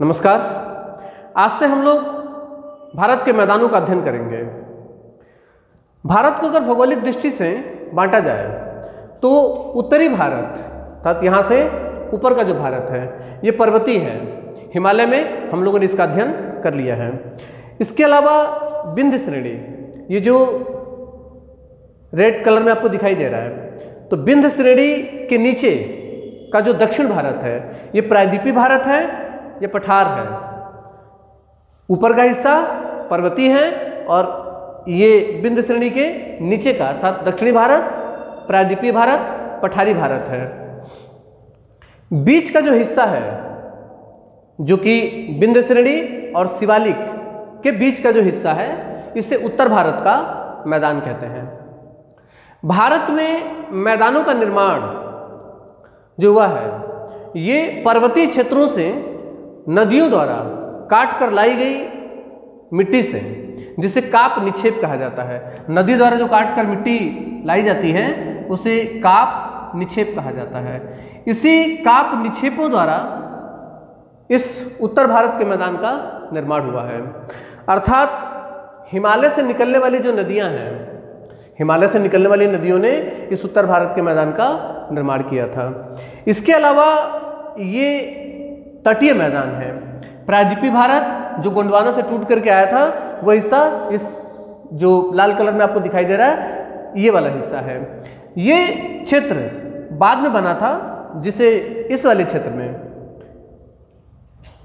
नमस्कार। आज से हम लोग भारत के मैदानों का अध्ययन करेंगे। भारत को अगर भौगोलिक दृष्टि से बांटा जाए तो उत्तरी भारत अर्थात यहाँ से ऊपर का जो भारत है ये पर्वतीय है। हिमालय में हम लोगों ने इसका अध्ययन कर लिया है। इसके अलावा विंध्य श्रेणी, ये जो रेड कलर में आपको दिखाई दे रहा है, तो विंध्य श्रेणी के नीचे का जो दक्षिण भारत है ये प्रायद्वीपीय भारत है, ये पठार है। ऊपर का हिस्सा पर्वतीय है और ये विंध्य श्रेणी के नीचे का अर्थात दक्षिणी भारत, प्रायद्वीपीय भारत, पठारी भारत है। बीच का जो हिस्सा है जो कि विंध्य श्रेणी और शिवालिक के बीच का जो हिस्सा है इसे उत्तर भारत का मैदान कहते हैं। भारत में मैदानों का निर्माण जो हुआ है ये पर्वतीय क्षेत्रों से नदियों द्वारा काट कर लाई गई मिट्टी से, जिसे काप निक्षेप कहा जाता है। नदी द्वारा जो काट कर मिट्टी लाई जाती है उसे काप निक्षेप कहा जाता है। इसी काप निक्षेपों द्वारा इस उत्तर भारत के मैदान का निर्माण हुआ है। अर्थात हिमालय से निकलने वाली जो नदियां हैं, हिमालय से निकलने वाली नदियों ने इस उत्तर भारत के मैदान का निर्माण किया था। इसके अलावा ये तटीय मैदान है। प्रायद्वीपीय भारत जो गोंडवाना से टूट करके आया था वह हिस्सा इस जो लाल कलर में आपको दिखाई दे रहा है ये वाला हिस्सा है। ये क्षेत्र बाद में बना था जिसे इस वाले क्षेत्र में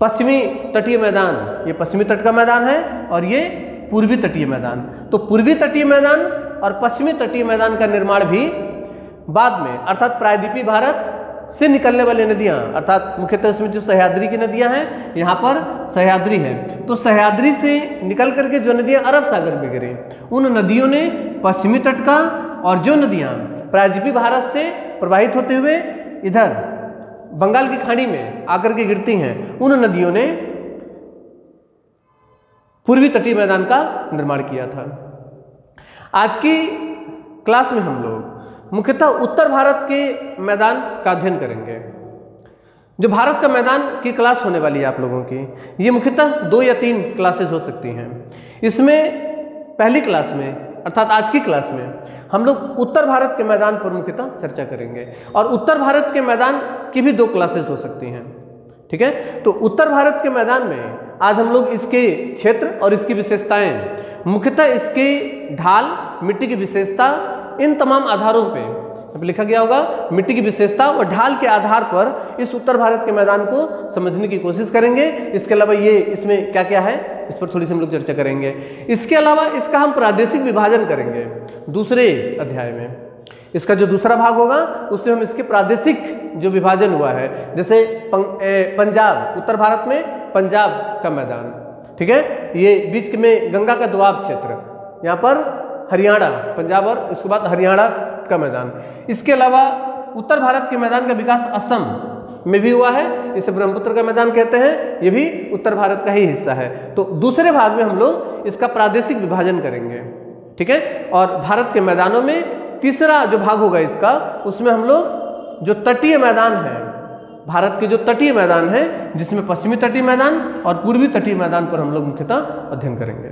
पश्चिमी तटीय मैदान, ये पश्चिमी तट का मैदान है और ये पूर्वी तटीय मैदान। तो पूर्वी तटीय मैदान और पश्चिमी तटीय मैदान का निर्माण भी बाद में अर्थात प्रायद्वीपीय भारत से निकलने वाली नदियां अर्थात मुख्यतः इसमें जो सह्याद्री की नदियां हैं, यहाँ पर सह्याद्री है, तो सह्याद्री से निकल करके जो नदियां अरब सागर में गिरी उन नदियों ने पश्चिमी तट का, और जो नदियां प्रायद्वीपीय भारत से प्रवाहित होते हुए इधर बंगाल की खाड़ी में आकर के गिरती हैं उन नदियों ने पूर्वी तटीय मैदान का निर्माण किया था। आज की क्लास में हम लोग मुख्यतः उत्तर भारत के मैदान का अध्ययन करेंगे। जो भारत का मैदान की क्लास होने वाली है आप लोगों की, ये मुख्यतः 2 या 3 क्लासेस हो सकती हैं। इसमें पहली क्लास में अर्थात आज की क्लास में हम लोग उत्तर भारत के मैदान पर मुख्यतः चर्चा करेंगे और उत्तर भारत के मैदान की भी 2 क्लासेस हो सकती हैं। ठीक है, तो उत्तर भारत के मैदान में आज हम लोग इसके क्षेत्र और इसकी विशेषताएं, मुख्यतः इसके ढाल, मिट्टी की विशेषता, इन तमाम आधारों पे लिखा गया होगा मिट्टी की विशेषता और ढाल के आधार पर इस उत्तर भारत के मैदान को समझने की कोशिश करेंगे। इसके अलावा ये इसमें क्या क्या है इस पर थोड़ी सी हम लोग चर्चा करेंगे। इसके अलावा इसका हम प्रादेशिक विभाजन करेंगे दूसरे अध्याय में। इसका जो दूसरा भाग होगा उससे हम इसके प्रादेशिक जो विभाजन हुआ है, जैसे पंजाब, उत्तर भारत में पंजाब का मैदान, ठीक है, ये बीच में गंगा का दोआब क्षेत्र, यहाँ पर हरियाणा, पंजाब और इसके बाद हरियाणा का मैदान। इसके अलावा उत्तर भारत के मैदान का विकास असम में भी हुआ है, इसे ब्रह्मपुत्र का मैदान कहते हैं, ये भी उत्तर भारत का ही हिस्सा है। तो दूसरे भाग में हम लोग इसका प्रादेशिक विभाजन करेंगे। ठीक है, और भारत के मैदानों में तीसरा जो भाग होगा इसका, उसमें हम लोग जो तटीय मैदान है, भारत के जो तटीय मैदान है जिसमें पश्चिमी तटीय मैदान और पूर्वी तटीय मैदान पर हम लोग मुख्यतः अध्ययन करेंगे।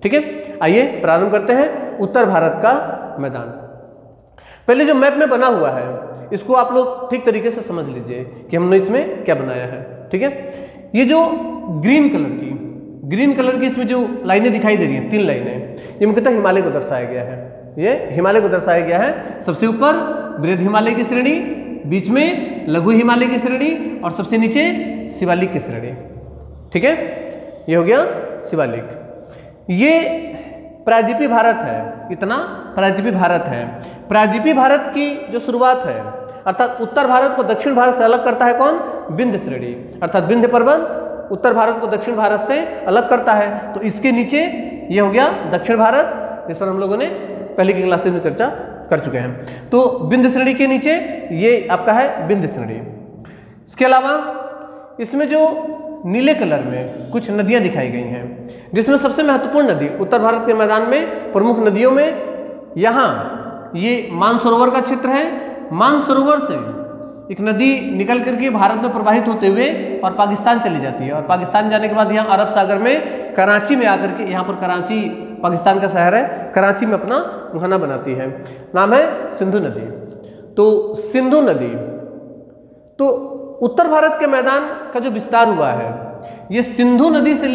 ठीक है, आइए प्रारंभ करते हैं उत्तर भारत का मैदान। पहले जो मैप में बना हुआ है इसको आप लोग ठीक तरीके से समझ लीजिए कि हमने इसमें क्या बनाया है। ठीक है, ये जो ग्रीन कलर की इसमें जो लाइनें दिखाई दे रही हैं, 3 लाइनें, ये मुख्यतः हिमालय को दर्शाया गया है। ये हिमालय को दर्शाया गया है। सबसे ऊपर बृहद हिमालय की श्रेणी, बीच में लघु हिमालय की श्रेणी और सबसे नीचे शिवालिक की श्रेणी। ठीक है, ये हो गया शिवालिक। ये प्रायद्वीपीय भारत है, इतना प्रायद्वीपीय भारत है। प्रायद्वीपीय भारत की जो शुरुआत है अर्थात उत्तर भारत को दक्षिण भारत से अलग करता है कौन? विंध्य श्रेणी, अर्थात विंध्य पर्वत उत्तर भारत को दक्षिण भारत से अलग करता है। तो इसके नीचे ये हो गया दक्षिण भारत, जिस पर हम लोगों ने पहले की क्लासेस में चर्चा कर चुके हैं। तो विंध्य श्रेणी के नीचे ये आपका है विंध्य श्रेणी। इसके अलावा इसमें जो नीले कलर में कुछ नदियां दिखाई गई हैं, जिसमें सबसे महत्वपूर्ण नदी उत्तर भारत के मैदान में प्रमुख नदियों में यहाँ ये मानसरोवर का क्षेत्र है। मानसरोवर से एक नदी निकल करके भारत में प्रवाहित होते हुए और पाकिस्तान चली जाती है, और पाकिस्तान जाने के बाद यहाँ अरब सागर में कराची में आकर के, यहाँ पर कराची पाकिस्तान का शहर है, कराची में अपना मुहाना बनाती है। नाम है सिंधु नदी। तो सिंधु नदी, तो उत्तर भारत के मैदान का जो विस्तार हुआ है ये सिंधु नदी से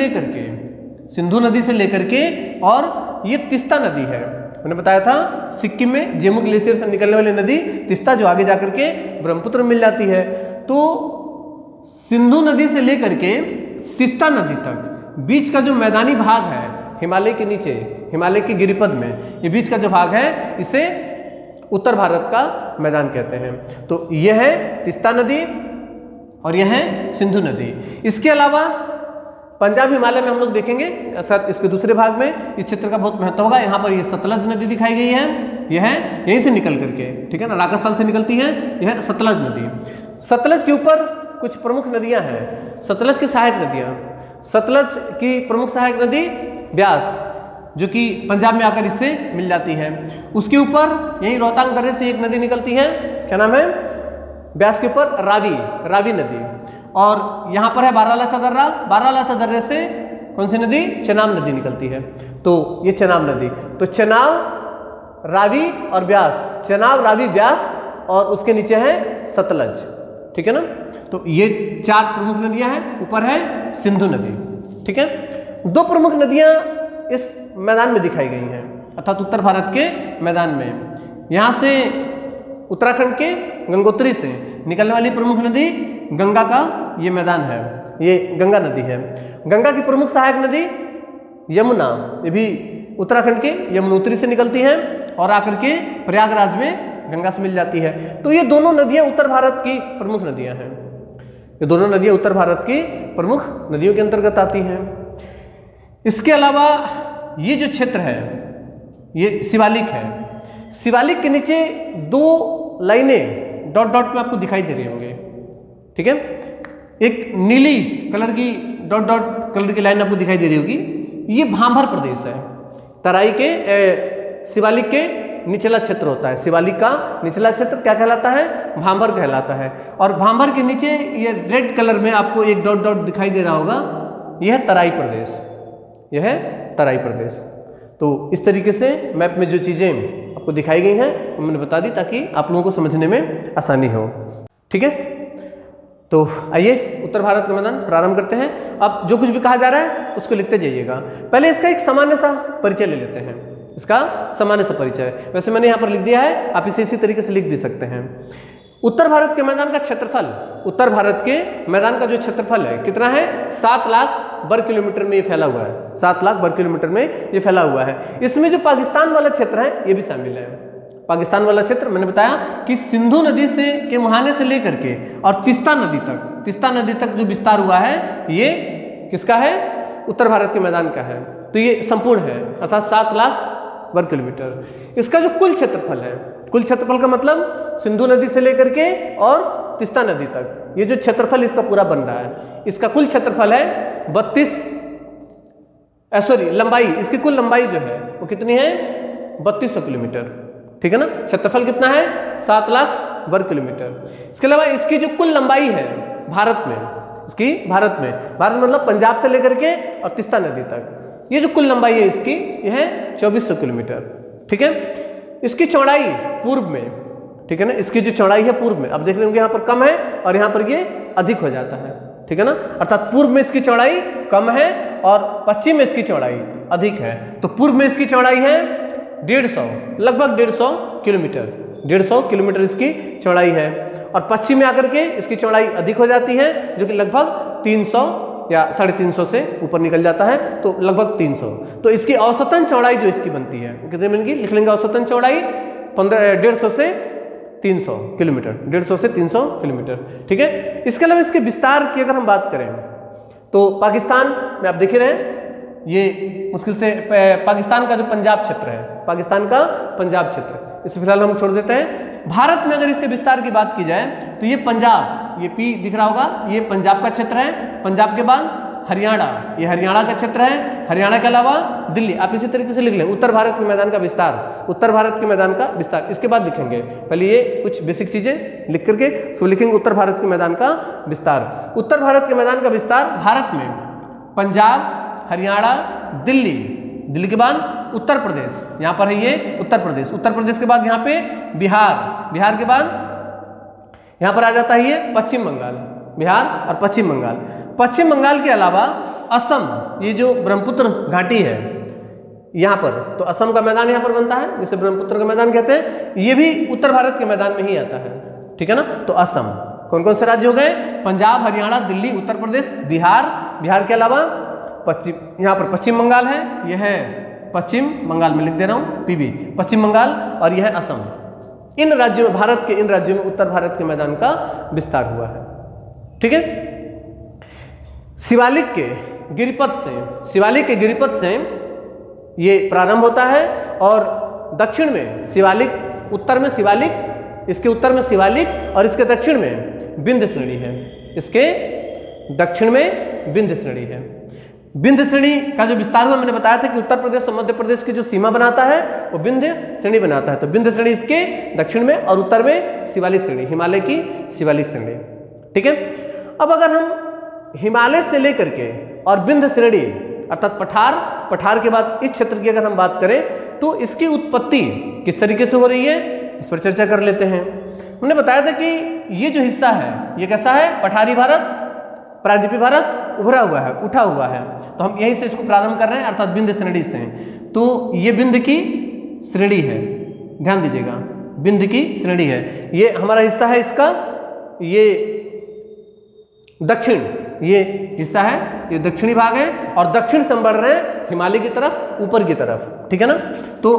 लेकर के और ये तिस्ता नदी है। मैंने बताया था सिक्किम में जेमू ग्लेशियर से निकलने वाली नदी तिस्ता, जो आगे जाकर के ब्रह्मपुत्र में मिल जाती है। तो सिंधु नदी से लेकर के तिस्ता नदी तक बीच का जो मैदानी भाग है हिमालय के नीचे, हिमालय के गिरिपद में, ये बीच का जो भाग है इसे उत्तर भारत का मैदान कहते हैं। तो यह है तिस्ता नदी और यह है सिंधु नदी। इसके अलावा पंजाब हिमालय में हम लोग देखेंगे, अर्थात इसके दूसरे भाग में इस क्षेत्र का बहुत महत्व होगा। यहाँ पर ये सतलज नदी दिखाई गई है, यह यहीं से निकल करके, ठीक है ना, राजस्थान से निकलती है, यह सतलज नदी। सतलज के ऊपर कुछ प्रमुख नदियाँ हैं, सतलज की सहायक नदियाँ। सतलज की प्रमुख सहायक नदी ब्यास, जो कि पंजाब में आकर इससे मिल जाती है। उसके ऊपर यही रोहतांग दर्रे से एक नदी निकलती है, क्या नाम है, ब्यास के ऊपर रावी नदी। और यहाँ पर है बारालाचा दर्रा, बारालाचा दर्रे से कौन सी नदी, चेनाब नदी निकलती है। तो ये चेनाब नदी, तो चेनाब, रावी और ब्यास, चेनाब, रावी, ब्यास, और उसके नीचे है सतलज, ठीक है ना। तो ये 4 प्रमुख नदियां हैं। ऊपर है सिंधु नदी, ठीक है। 2 प्रमुख नदियां इस मैदान में दिखाई गई हैं, अर्थात उत्तर भारत के मैदान में। यहाँ से उत्तराखंड के गंगोत्री से निकलने वाली प्रमुख नदी गंगा का ये मैदान है, ये गंगा नदी है। गंगा की प्रमुख सहायक नदी यमुना, ये भी उत्तराखंड के यमुनोत्री से निकलती है और आकर के प्रयागराज में गंगा से मिल जाती है। तो ये दोनों नदियां उत्तर भारत की प्रमुख नदियां हैं, ये दोनों नदियां उत्तर भारत की प्रमुख नदियों के अंतर्गत आती हैं। इसके अलावा ये जो क्षेत्र है ये शिवालिक है। शिवालिक के नीचे 2 लाइनें डॉट डॉट में आपको दिखाई दे रही होंगी, ठीक है। एक नीली कलर की डॉट डॉट कलर की लाइन आपको दिखाई दे रही होगी, ये भांभर प्रदेश है। तराई के शिवालिक के निचला क्षेत्र होता है, शिवालिक का निचला क्षेत्र क्या कहलाता है, भांभर कहलाता है। और भांभर के नीचे ये रेड कलर में आपको एक डॉट डॉट दिखाई दे रहा होगा, यह है तराई प्रदेश, यह है तराई प्रदेश। तो इस तरीके से मैप में जो चीज़ें आपको दिखाई गई हैं वो मैंने बता दी ताकि आप लोगों को समझने में आसानी हो, ठीक है। तो आइए उत्तर भारत का मैदान प्रारंभ करते हैं। अब जो कुछ भी कहा जा रहा है उसको लिखते जाइएगा। पहले इसका एक सामान्य सा परिचय ले लेते हैं, इसका सामान्य सा परिचय। वैसे मैंने यहाँ पर लिख दिया है, आप इसे इसी तरीके से लिख भी सकते हैं। उत्तर भारत के मैदान का क्षेत्रफल, उत्तर भारत के मैदान का जो क्षेत्रफल है कितना है, 7 लाख वर्ग किलोमीटर में ये फैला हुआ है, 7 लाख वर्ग किलोमीटर में ये फैला हुआ है। इसमें जो पाकिस्तान वाला क्षेत्र है ये भी शामिल है। पाकिस्तान वाला क्षेत्र मैंने बताया कि सिंधु नदी से के मुहाने से लेकर के और तिस्ता नदी तक जो विस्तार हुआ है ये किसका है, उत्तर भारत के मैदान का है। तो ये संपूर्ण है, अर्थात 7 लाख वर्ग किलोमीटर। इसका जो कुल क्षेत्रफल है, कुल क्षेत्रफल का मतलब सिंधु नदी से लेकर के और तिस्ता नदी तक ये जो क्षेत्रफल इसका पूरा बन रहा है, इसका कुल क्षेत्रफल है 32 लंबाई, इसकी कुल लंबाई जो है वो कितनी है, 3200 किलोमीटर, ठीक है ना। क्षेत्रफल कितना है, 7 लाख वर्ग किलोमीटर। इसके अलावा इसकी जो कुल लंबाई है भारत में, इसकी भारत मतलब पंजाब से लेकर के और तिस्ता नदी तक, ये जो कुल लंबाई है इसकी यह है 2400 किलोमीटर, ठीक है। इसकी चौड़ाई पूर्व में, ठीक है ना, इसकी जो चौड़ाई है पूर्व में, अब देख रहे होंगे यहाँ पर कम है और यहाँ पर ये अधिक हो जाता है, ठीक है ना। अर्थात पूर्व में इसकी चौड़ाई कम है और पश्चिम में इसकी चौड़ाई अधिक है। तो पूर्व में इसकी चौड़ाई है 150, लगभग 150 किलोमीटर, 150 किलोमीटर इसकी चौड़ाई है। और पश्चिम में आकर के इसकी चौड़ाई अधिक हो जाती है, जो कि लगभग 300 या 350 से ऊपर निकल जाता है, तो लगभग 300। तो इसकी औसतन चौड़ाई जो इसकी बनती है कितने मिनट की, लिख लेंगे औसतन चौड़ाई 150 से 300 किलोमीटर, 150 से 300 किलोमीटर, ठीक है। इसके अलावा इसके विस्तार की अगर हम बात करें तो पाकिस्तान में आप देख रहे हैं, ये मुश्किल से पाकिस्तान का जो पंजाब क्षेत्र है, पाकिस्तान का पंजाब क्षेत्र, इसे फिलहाल हम छोड़ देते हैं। भारत में अगर इसके विस्तार की बात की जाए तो ये पंजाब, ये पी दिख रहा होगा, ये पंजाब का क्षेत्र है। पंजाब के बाद हरियाणा, ये हरियाणा का क्षेत्र है। हरियाणा के अलावा दिल्ली। आप इसी तरीके से लिख लें उत्तर भारत के मैदान का विस्तार, उत्तर भारत के मैदान का विस्तार। इसके बाद लिखेंगे पहले ये कुछ बेसिक चीजें लिख करके फिर लिखेंगे उत्तर भारत के मैदान का विस्तार। उत्तर भारत के मैदान का विस्तार भारत में पंजाब, हरियाणा, दिल्ली, दिल्ली के बाद उत्तर प्रदेश, यहाँ पर है ये उत्तर प्रदेश, उत्तर प्रदेश के बाद यहाँ पे बिहार, बिहार के बाद यहाँ पर आ जाता है ये पश्चिम बंगाल, बिहार और पश्चिम बंगाल। पश्चिम बंगाल के अलावा असम, ये जो ब्रह्मपुत्र घाटी है यहाँ पर, तो असम का मैदान यहाँ पर बनता है जिसे ब्रह्मपुत्र का मैदान कहते हैं, ये भी उत्तर भारत के मैदान में ही आता है, ठीक है ना। तो असम, कौन कौन से राज्य हो गए? पंजाब, हरियाणा, दिल्ली, उत्तर प्रदेश, बिहार, बिहार के अलावा पश्चिम, यहाँ पर पश्चिम बंगाल है, यह है पश्चिम बंगाल में लिख दे रहा हूँ पीबी, पश्चिम बंगाल, और यह है असम। इन राज्यों में, भारत के इन राज्यों में उत्तर भारत के मैदान का विस्तार हुआ है, ठीक है। शिवालिक के गिरिपथ से, शिवालिक के गिरिपथ से ये प्रारंभ होता है और दक्षिण में शिवालिक, उत्तर में शिवालिक, इसके उत्तर में शिवालिक और इसके दक्षिण में विंध्य श्रेणी है, इसके दक्षिण में विंध्य श्रेणी है। विंध्य श्रेणी का जो विस्तार हुआ, मैंने बताया था कि उत्तर प्रदेश और मध्य प्रदेश की जो सीमा बनाता है वो विंध्य श्रेणी बनाता है। तो विंध्य श्रेणी इसके दक्षिण में और उत्तर में शिवालिक श्रेणी, हिमालय की शिवालिक श्रेणी, ठीक है। अब अगर हम हिमालय से लेकर के और विंध्य श्रेणी अर्थात पठार, पठार के बाद इस क्षेत्र की अगर हम बात करें तो इसकी उत्पत्ति किस तरीके से हो रही है, इस पर चर्चा कर लेते हैं। हमने बताया था कि ये जो हिस्सा है ये कैसा है? पठारी भारत, प्रायद्वीपीय भारत उभरा हुआ है, उठा हुआ है। तो हम यहीं से इसको प्रारंभ कर रहे हैं अर्थात विंध्य श्रेणी से। तो ये विंध्य की श्रेणी है, ध्यान दीजिएगा, विंध्य की श्रेणी है। ये हमारा हिस्सा है इसका, ये दक्षिण, ये हिस्सा है, ये दक्षिणी भाग है और दक्षिण से हम बढ़ रहे हैं हिमालय की तरफ, ऊपर की तरफ, ठीक है ना। तो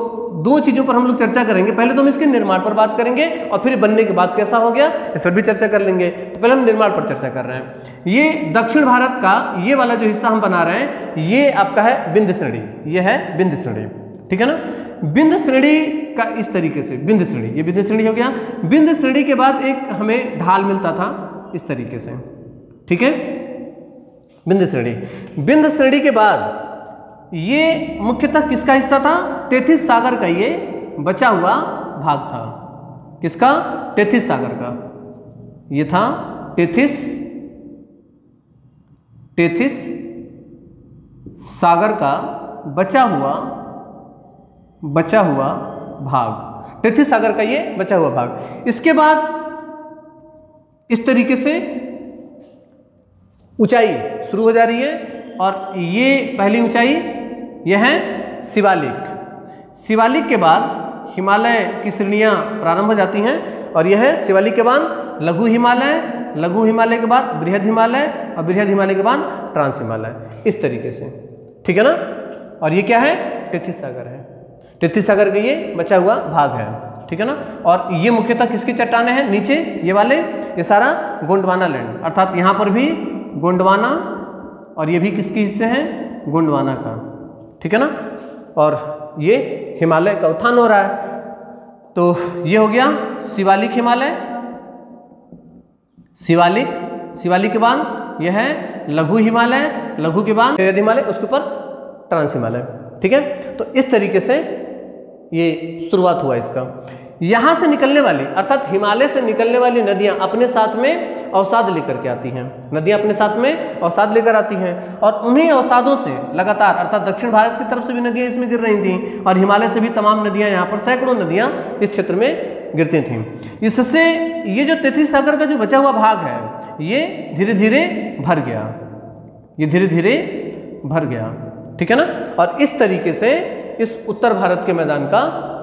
दो चीजों पर हम लोग चर्चा करेंगे। पहले तो हम इसके निर्माण पर बात करेंगे और फिर बनने के बाद कैसा हो गया इस पर भी चर्चा कर लेंगे। तो पहले हम निर्माण पर चर्चा कर रहे हैं। ये दक्षिण भारत का ये वाला जो हिस्सा हम बना रहे हैं ये आपका है विंध्य श्रेणी, ये है विंध्य श्रेणी, ठीक है ना। विंध्य श्रेणी का इस तरीके से विंध्य श्रेणी, ये विंध्य श्रेणी हो गया। विंध्य श्रेणी के बाद एक हमें ढाल मिलता था इस तरीके से, ठीक है, विंध्य श्रेणी। विंध्य श्रेणी के बाद ये मुख्यतः किसका हिस्सा था? तेथिस सागर का ये बचा हुआ भाग था। किसका? तेथिस सागर का। ये था तेथिस सागर का बचा हुआ भाग, तेथिस सागर का ये बचा हुआ भाग। इसके बाद इस तरीके से ऊंचाई शुरू हो जा रही है और ये पहली ऊंचाई यह है शिवालिक। शिवालिक के बाद हिमालय की श्रेणियां प्रारंभ हो जाती हैं और यह है शिवालिक के बाद लघु हिमालय, लघु हिमालय के बाद बृहद हिमालय और बृहद हिमालय के बाद ट्रांस हिमालय, इस तरीके से, ठीक है ना। और ये क्या है? तेथिस सागर है। तेथिस सागर का ये बचा हुआ भाग है, ठीक है ना। और ये मुख्यतः किसकी चट्टानें हैं? नीचे ये वाले, ये सारा गोंडवाना लैंड, अर्थात यहाँ पर भी गोंडवाना और ये भी किसके हिस्से हैं? गोंडवाना का, ठीक है ना। और ये हिमालय का उत्थान हो रहा है। तो ये हो गया शिवालिक हिमालय, शिवालिक, शिवालिक के बाद यह है लघु हिमालय, लघु के बाद बृहद हिमालय, उसके ऊपर ट्रांस हिमालय, ठीक है। तो इस तरीके से ये शुरुआत हुआ इसका। यहाँ से निकलने वाली अर्थात हिमालय से निकलने वाली नदियाँ अपने साथ में अवसाद लेकर के आती हैं, नदियाँ अपने साथ में अवसाद लेकर आती हैं और उन्हीं अवसादों से लगातार अर्थात दक्षिण भारत की तरफ से भी नदियाँ इसमें गिर रही थीं और हिमालय से भी तमाम नदियाँ, यहाँ पर सैकड़ों नदियाँ इस क्षेत्र में गिरती थीं। इससे ये जो तेथिस सागर का जो बचा हुआ भाग है ये धीरे धीरे भर गया, ये धीरे धीरे भर गया, ठीक है ना। और इस तरीके से इस उत्तर भारत के मैदान का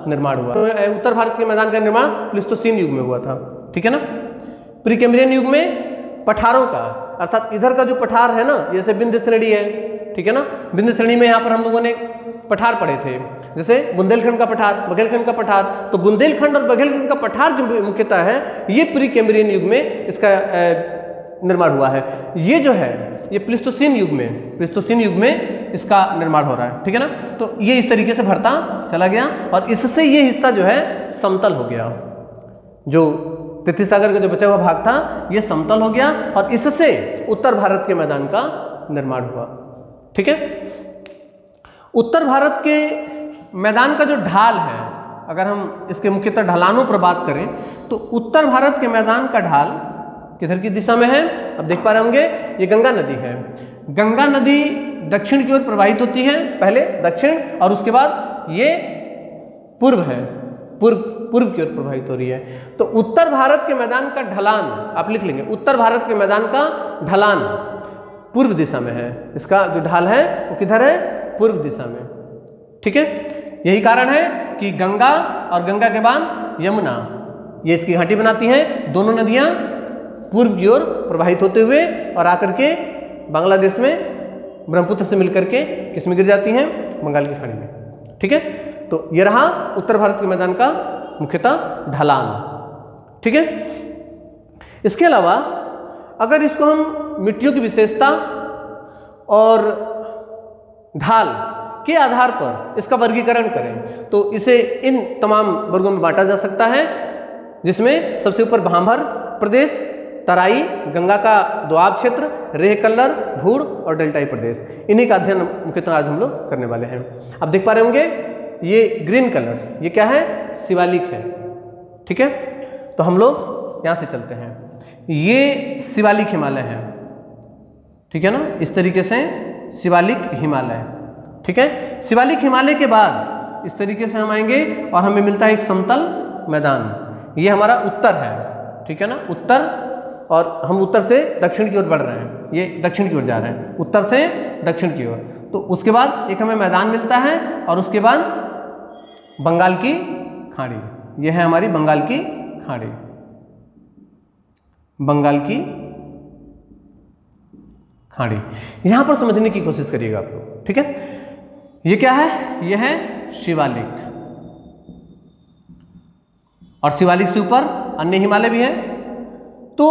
निर्माण हुआ। तो उत्तर भारत के मैदान का निर्माण प्लीस्टोसीन युग में हुआ था, ठीक है ना। प्रीकैम्ब्रियन युग में पठारों का अर्थात इधर का जो पठार है ना, जैसे विंध्य श्रेणी है, ठीक है ना। विंध्य श्रेणी में यहाँ पर हम लोगों ने पठार पढ़े थे, जैसे बुंदेलखंड का पठार, बघेलखंड का पठार। तो बुंदेलखंड और बघेलखंड का पठार जो मुख्यतः है ये प्रीकैम्ब्रियन युग में इसका निर्माण हुआ है। ये जो है ये प्लीस्टोसीन युग में इसका निर्माण हो रहा है, ठीक है ना। तो ये इस तरीके से भरता चला गया और इससे ये हिस्सा जो है समतल हो गया। जो तेथिस सागर का जो बचा हुआ भाग था ये समतल हो गया और इससे उत्तर भारत के मैदान का निर्माण हुआ, ठीक है। उत्तर भारत के मैदान का जो ढाल है, अगर हम इसके मुख्यतः ढलानों पर बात करें तो उत्तर भारत के मैदान का ढाल किधर की दिशा में है? अब देख पा रहे होंगे ये गंगा नदी है। गंगा नदी दक्षिण की ओर प्रवाहित होती है, पहले दक्षिण और उसके बाद ये पूर्व है, पूर्व की ओर प्रवाहित हो रही है। तो उत्तर भारत के मैदान का ढलान आप लिख लेंगे, उत्तर भारत के मैदान का ढलान पूर्व दिशा में है। इसका जो ढाल है वो किधर है? पूर्व दिशा में। ठीक है, यही कारण है कि गंगा और गंगा के बाद यमुना ये इसकी घाटी बनाती हैं। दोनों नदियां पूर्व की ओर प्रवाहित होते हुए और आकर के बांग्लादेश में ब्रह्मपुत्र से मिलकर के किस में गिर जाती हैं? बंगाल की खाड़ी में। ठीक है, तो ये रहा उत्तर भारत के मैदान का मुख्यतः ढलान। ठीक है, इसके अलावा अगर इसको हम मिट्टियों की विशेषता और ढाल के आधार पर इसका वर्गीकरण करें तो इसे इन तमाम वर्गों में बांटा जा सकता है, जिसमें सबसे ऊपर भांभर प्रदेश, तराई, गंगा का दोआब क्षेत्र, रेह कल्लर, भूड़ और डेल्टाई प्रदेश, इन्हीं का अध्ययन मुख्यतः आज हम लोग करने वाले हैं। अब देख पा रहे होंगे ये ग्रीन कलर ये क्या है? शिवालिक है। ठीक है, तो हम लोग यहाँ से चलते हैं। ये शिवालिक हिमालय है। ठीक है ना, इस तरीके से शिवालिक हिमालय। ठीक है, शिवालिक हिमालय के बाद इस तरीके से हम आएंगे और हमें मिलता है एक समतल मैदान। ये हमारा उत्तर है। ठीक है ना, उत्तर, और हम उत्तर से दक्षिण की ओर बढ़ रहे हैं, ये दक्षिण की ओर जा रहे हैं, उत्तर से दक्षिण की ओर। तो उसके बाद एक हमें मैदान मिलता है और उसके बाद बंगाल की खाड़ी। ये है हमारी बंगाल की खाड़ी, बंगाल की खाड़ी। यहां पर समझने की कोशिश करिएगा आप लोग। ठीक है, ये क्या है? ये है शिवालिक, और शिवालिक से ऊपर अन्य हिमालय भी है। तो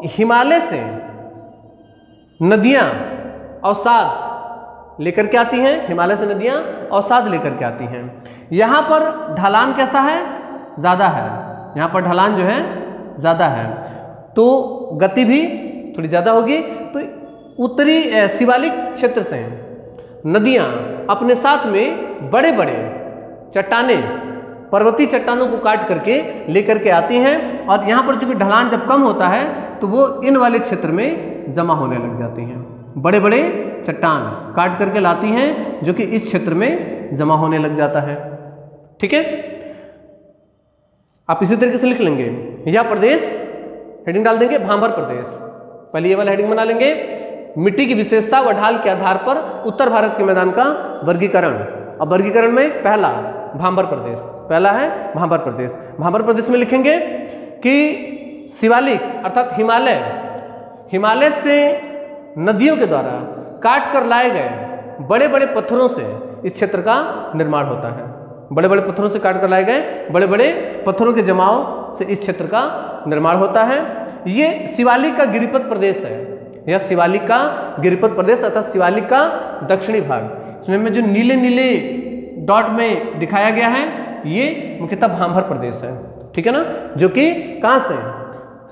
हिमालय से नदियां अवसाद लेकर के आती हैं, हिमालय से नदियां अवसाद लेकर के आती हैं। यहां पर ढलान कैसा है? ज़्यादा है। यहां पर ढलान जो है ज़्यादा है, तो गति भी थोड़ी ज़्यादा होगी। तो उत्तरी शिवालिक क्षेत्र से नदियां अपने साथ में बड़े बड़े चट्टाने, पर्वतीय चट्टानों को काट करके लेकर के आती हैं, और यहाँ पर चूंकि ढलान जब कम होता है तो वो इन वाले क्षेत्र में जमा होने लग जाती हैं। बड़े बड़े चट्टान काट करके लाती हैं जो कि इस क्षेत्र में जमा होने लग जाता है। ठीक है, आप इसी तरीके से लिख लेंगे। यह प्रदेश हेडिंग डाल देंगे भांभर प्रदेश, पहले ये वाला हेडिंग बना लेंगे। मिट्टी की विशेषता व ढाल के आधार पर उत्तर भारत के मैदान का वर्गीकरण। अब वर्गीकरण में पहला भांभर प्रदेश, पहला है भांभर प्रदेश। भांभर प्रदेश में लिखेंगे कि शिवालिक अर्थात हिमालय, हिमालय से नदियों के द्वारा काट कर लाए गए बड़े बड़े पत्थरों से इस क्षेत्र का निर्माण होता है। बड़े बड़े पत्थरों से काट कर लाए गए बड़े बड़े पत्थरों के जमाव से इस क्षेत्र का निर्माण होता है। ये शिवालिक का गिरिपथ प्रदेश है, यह शिवालिक का गिरिपथ प्रदेश अर्थात शिवालिक का दक्षिणी भाग। इसमें जो नीले नीले डॉट में दिखाया गया है ये मुख्यतः भांभर प्रदेश है। ठीक है ना, जो कि कहाँ से?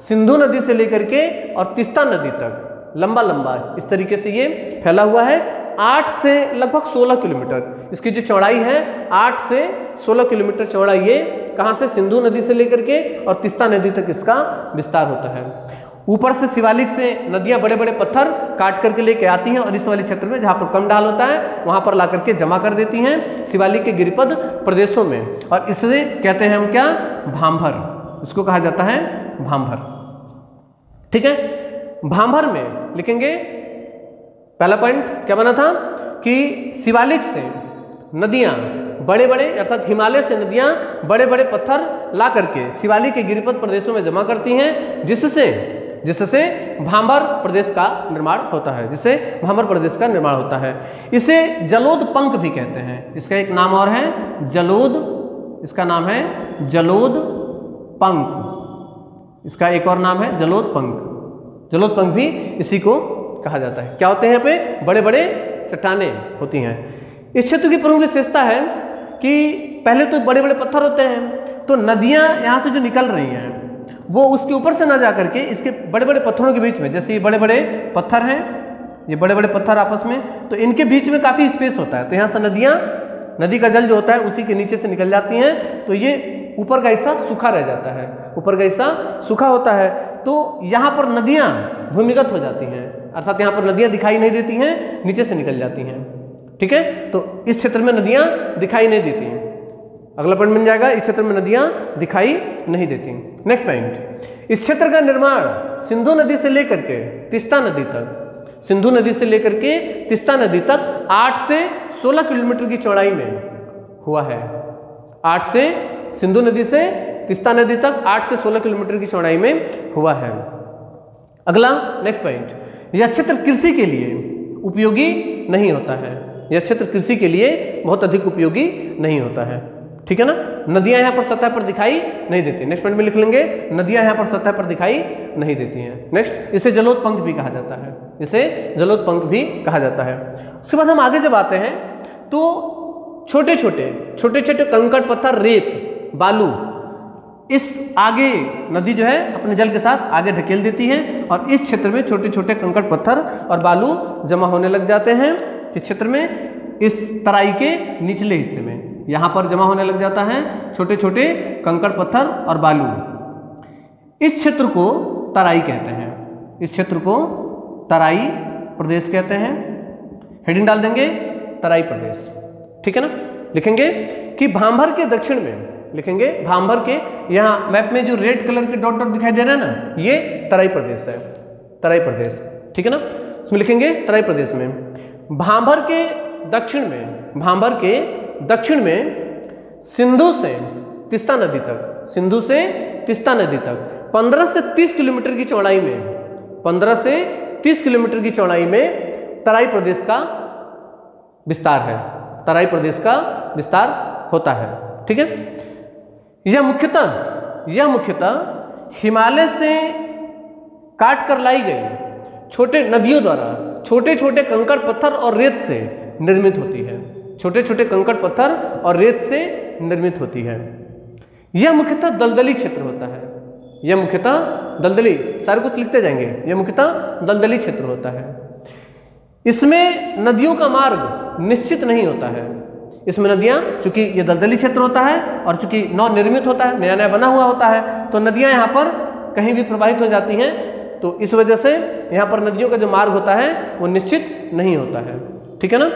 सिंधु नदी से लेकर के और तीस्ता नदी तक लंबा लंबा इस तरीके से ये फैला हुआ है। 8 से लगभग 16 किलोमीटर इसकी जो चौड़ाई है, 8 से 16 किलोमीटर चौड़ा ये कहाँ से? सिंधु नदी से लेकर के और तीस्ता नदी तक इसका विस्तार होता है। ऊपर से शिवालिक से नदियां बड़े बड़े पत्थर काट करके लेके आती हैं और इस वाले क्षेत्र में जहाँ पर कम ढाल होता है वहाँ पर ला करके जमा कर देती हैं शिवालिक के गिरिपद प्रदेशों में, और इससे कहते हैं हम क्या? भांभर, इसको कहा जाता है भांभर। ठीक है, भांभर में लिखेंगे पहला पॉइंट क्या बना था कि शिवालिक से नदियां बड़े बड़े अर्थात हिमालय से नदियां बड़े बड़े पत्थर ला करके शिवालिक के गिरिपथ प्रदेशों में जमा करती हैं, जिससे भांभर प्रदेश का निर्माण होता है, जिससे भांभर प्रदेश का निर्माण होता है। इसे जलोद पंख भी कहते हैं। इसका एक नाम और है जलोद, इसका नाम है जलोद पंख, इसका एक और नाम है जलोद पंख। जलोद पंख भी इसी को कहा जाता है। क्या होते हैं? यहाँ पे बड़े बड़े चट्टाने होती हैं। इस क्षेत्र की प्रमुख विशेषता है कि पहले तो बड़े बड़े पत्थर होते हैं, तो नदियाँ यहाँ से जो निकल रही हैं वो उसके ऊपर से ना जा करके इसके बड़े बड़े पत्थरों के बीच में, जैसे ये बड़े बड़े पत्थर हैं ये बड़े बड़े पत्थर आपस में, तो इनके बीच में काफ़ी स्पेस होता है, तो यहाँ से नदी का जल जो होता है उसी के नीचे से निकल जाती हैं, तो ये ऊपर का हिस्सा सूखा रह जाता है, ऊपर का हिस्सा सूखा होता है। तो यहाँ पर नदियाँ भूमिगत हो जाती हैं, अर्थात यहाँ पर नदियाँ दिखाई नहीं देती हैं, नीचे से निकल जाती हैं। ठीक है, तो इस क्षेत्र में नदियाँ दिखाई नहीं देती हैं। अगला पॉइंट बन जाएगा, इस क्षेत्र में नदियाँ दिखाई नहीं देती। नेक्स्ट पॉइंट, इस क्षेत्र का निर्माण सिंधु नदी से लेकर के तीस्ता नदी तक, सिंधु नदी से लेकर के तीस्ता नदी तक 8 से 16 किलोमीटर की चौड़ाई में हुआ है। 8 से सिंधु नदी से तीस्ता नदी तक 8 से 16 किलोमीटर की चौड़ाई में हुआ है। अगला नेक्स्ट पॉइंट, यह क्षेत्र कृषि के लिए उपयोगी नहीं होता है। यह क्षेत्र कृषि के लिए बहुत अधिक उपयोगी नहीं होता है। ठीक है ना, नदियां यहाँ पर सतह पर दिखाई नहीं देती। नेक्स्ट पॉइंट में लिख लेंगे, नदियां यहाँ पर सतह पर दिखाई नहीं देती हैं। नेक्स्ट, इसे जलोत्पंख भी कहा जाता है, इसे जलोत्पंख भी कहा जाता है। उसके बाद हम आगे जब आते हैं तो छोटे छोटे कंकड़ पत्थर, रेत, बालू, इस आगे नदी जो है अपने जल के साथ आगे ढकेल देती है और इस क्षेत्र में छोटे छोटे कंकड़ पत्थर और बालू जमा होने लग जाते हैं। इस क्षेत्र में, इस तराई के निचले हिस्से में यहाँ पर जमा होने लग जाता है छोटे छोटे कंकड़ पत्थर और बालू। इस क्षेत्र को तराई कहते हैं, इस क्षेत्र को तराई प्रदेश कहते हैं। हेडिंग डाल देंगे तराई प्रदेश। ठीक है ना, लिखेंगे कि भांभर के दक्षिण में, लिखेंगे भांभर के, यहाँ मैप में जो रेड कलर के डॉट डॉट दिखाई दे रहा है ना, ये तराई प्रदेश है, तराई प्रदेश। ठीक है ना, इसमें लिखेंगे तराई प्रदेश में। भांभर के दक्षिण में, भांभर के दक्षिण में सिंधु से तीस्ता नदी तक, सिंधु से तीस्ता नदी तक 15 से 30 किलोमीटर की चौड़ाई में, 15 से 30 किलोमीटर की चौड़ाई में तराई प्रदेश का विस्तार है, तराई प्रदेश का विस्तार होता है। ठीक है, यह मुख्यतः हिमालय से काट कर लाई गई छोटे नदियों द्वारा छोटे छोटे कंकड़ पत्थर और रेत से निर्मित होती है, छोटे छोटे कंकड़ पत्थर और रेत से निर्मित होती है। यह मुख्यतः दलदली क्षेत्र होता है, यह मुख्यतः दलदली, सारे कुछ लिखते जाएंगे, यह मुख्यतः दलदली क्षेत्र होता है। इसमें नदियों का मार्ग निश्चित नहीं होता है, इसमें नदियाँ, चूंकि ये दलदली क्षेत्र होता है और चूंकि नौ निर्मित होता है, नया नया बना हुआ होता है, तो नदियाँ यहाँ पर कहीं भी प्रवाहित हो जाती हैं, तो इस वजह से यहाँ पर नदियों का जो मार्ग होता है वो निश्चित नहीं होता है। ठीक है ना,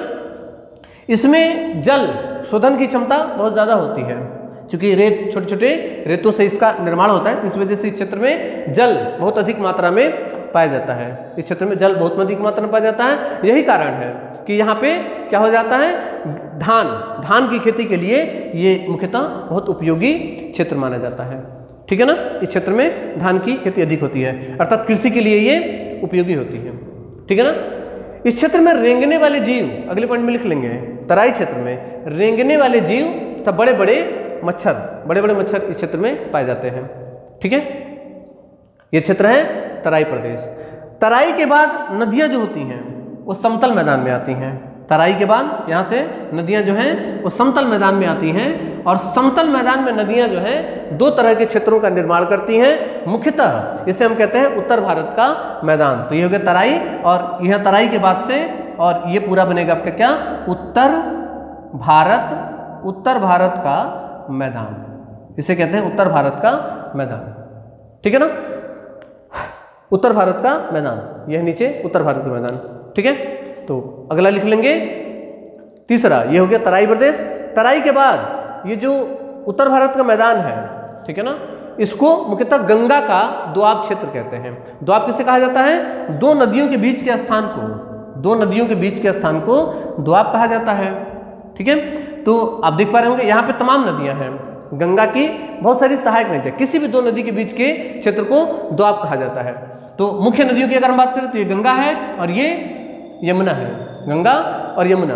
इसमें जल शोधन की क्षमता बहुत ज़्यादा होती है, चूंकि रेत, छोटे छोटे रेतों से इसका निर्माण होता है, इस वजह से इस क्षेत्र में जल बहुत अधिक मात्रा में पाया जाता है, इस क्षेत्र में जल बहुत अधिक मात्रा में पाया जाता है। यही कारण है कि यहाँ पे क्या हो जाता है, धान की खेती के लिए ये मुख्यतः बहुत उपयोगी क्षेत्र माना जाता है। ठीक है ना, इस क्षेत्र में धान की खेती अधिक होती है, अर्थात कृषि के लिए ये उपयोगी होती है। ठीक है ना, इस क्षेत्र में रेंगने वाले जीव, अगले पॉइंट में लिख लेंगे, तराई क्षेत्र में रेंगने वाले जीव तथा बड़े बड़े मच्छर इस क्षेत्र में पाए जाते हैं। ठीक है, ये क्षेत्र है तराई प्रदेश। तराई के बाद नदियां जो होती हैं वो समतल मैदान में आती हैं, तराई के बाद यहाँ से नदियाँ जो हैं वो समतल मैदान में आती हैं, और समतल मैदान में नदियाँ जो हैं दो तरह के क्षेत्रों का निर्माण करती हैं। मुख्यतः इसे हम कहते हैं उत्तर भारत का मैदान, तो ये हो गया तराई, और यह तराई के बाद से, और ये पूरा बनेगा आपका क्या, उत्तर भारत का मैदान, इसे कहते हैं उत्तर भारत का मैदान। ठीक है ना, उत्तर भारत का मैदान, यह नीचे उत्तर भारत का मैदान। ठीक है, तो अगला लिख लेंगे, तीसरा ये हो गया तराई प्रदेश। तराई के बाद ये जो उत्तर भारत का मैदान है, ठीक है ना, इसको मुख्यतः गंगा का दोआब क्षेत्र कहते हैं। दोआब किसे कहा जाता है, दो नदियों के बीच के स्थान को, दो नदियों के बीच के स्थान को दोआब कहा जाता है। ठीक है, तो आप देख पा रहे होंगे यहाँ पे तमाम नदियाँ हैं, गंगा की बहुत सारी सहायक नदियाँ, किसी भी दो नदी के बीच के क्षेत्र को दोआब कहा जाता है। तो मुख्य नदियों की अगर हम बात करें तो ये गंगा है और ये यमुना है, गंगा और यमुना।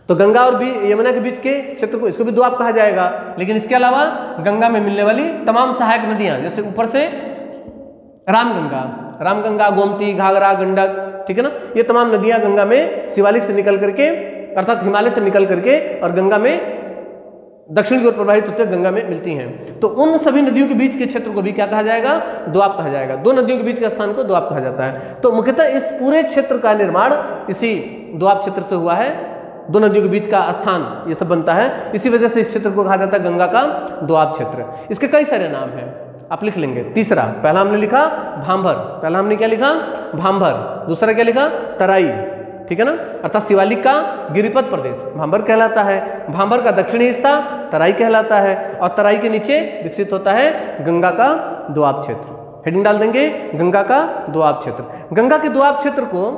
तो गंगा और यमुना के बीच के क्षेत्र को, इसको भी दोआब कहा जाएगा। लेकिन इसके अलावा गंगा में मिलने वाली तमाम सहायक नदियां, जैसे ऊपर से रामगंगा, गोमती, घाघरा, गंडक, ठीक है ना, ये तमाम नदियां गंगा में शिवालिक से निकल करके, अर्थात हिमालय से निकल करके और गंगा में दक्षिण की ओर प्रवाहित होते गंगा में मिलती हैं। तो उन सभी नदियों के बीच के क्षेत्र को भी क्या कहा जाएगा? दोआब कहा जाएगा। दो नदियों के बीच के स्थान को दोआब कहा जाता है। तो मुख्यतः इस पूरे क्षेत्र का निर्माण इसी दोआब क्षेत्र से हुआ है। दो नदियों के बीच का स्थान ये सब बनता है, इसी वजह से इस क्षेत्र को कहा जाता है गंगा का दोआब क्षेत्र। इसके कई सारे नाम हैं, आप लिख लेंगे। तीसरा, पहला हमने लिखा भांभर, पहला हमने क्या लिखा? भांभर। दूसरा क्या लिखा? तराई, ठीक है ना, अर्थात शिवालिक का गिरिपथ प्रदेश भांभर कहलाता है। भांभर का दक्षिणी हिस्सा तराई कहलाता है, और तराई के नीचे विकसित होता है गंगा का दोआब क्षेत्र। हेडिंग डाल देंगे, गंगा का दोआब क्षेत्र। गंगा के दोआब क्षेत्र को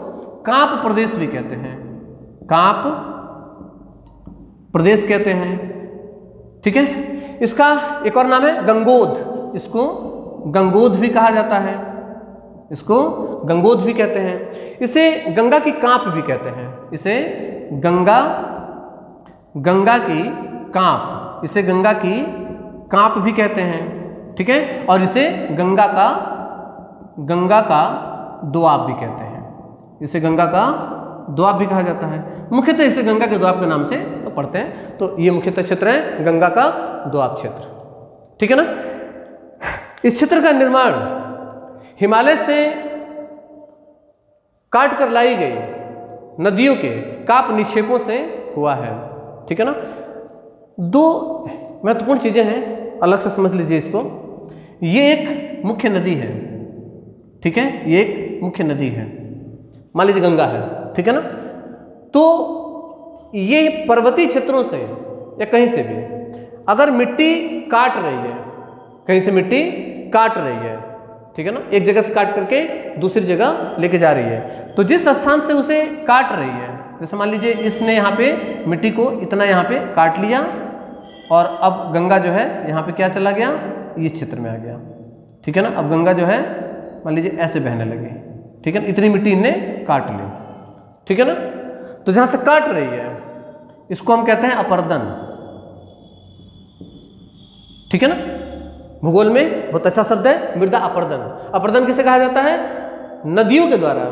कांप प्रदेश भी कहते हैं, कांप प्रदेश कहते हैं, ठीक है। इसका एक और नाम है गंगोध, इसको गंगोध भी कहा जाता है, इसको गंगोध भी कहते हैं। इसे गंगा की कांप भी कहते हैं, इसे गंगा की कांप, इसे गंगा की कांप भी कहते हैं, ठीक है। और इसे गंगा का दोआब भी कहते हैं, इसे गंगा का दोआब भी कहा जाता है। मुख्यतः इसे गंगा के दोआब के नाम से तो पढ़ते हैं। तो ये मुख्यतः क्षेत्र है गंगा का दोआब क्षेत्र, ठीक है ना। इस क्षेत्र का निर्माण हिमालय से काट कर लाई गई नदियों के काप निक्षेपों से हुआ है, ठीक है ना। दो महत्वपूर्ण चीजें हैं, अलग से समझ लीजिए इसको। ये एक मुख्य नदी है, ठीक है, ये एक मुख्य नदी है, मान लीजिए गंगा है, ठीक है ना। तो ये पर्वतीय क्षेत्रों से या कहीं से भी अगर मिट्टी काट रही है, कहीं से मिट्टी काट रही है, ठीक है ना, एक जगह से काट करके दूसरी जगह लेके जा रही है, तो जिस स्थान से उसे काट रही है, जैसे मान लीजिए इसने यहाँ पे मिट्टी को इतना यहाँ पे काट लिया, और अब गंगा जो है यहाँ पे क्या चला गया? इस क्षेत्र में आ गया, ठीक है ना। अब गंगा जो है मान लीजिए ऐसे बहने लगी, ठीक है ना, इतनी मिट्टी इनने काट ली, ठीक है ना। तो जहाँ से काट रही है इसको हम कहते हैं अपर्दन, ठीक है ना। भूगोल में बहुत अच्छा शब्द है मृदा अपर्दन। अपर्दन किसे कहा जाता है? नदियों के द्वारा।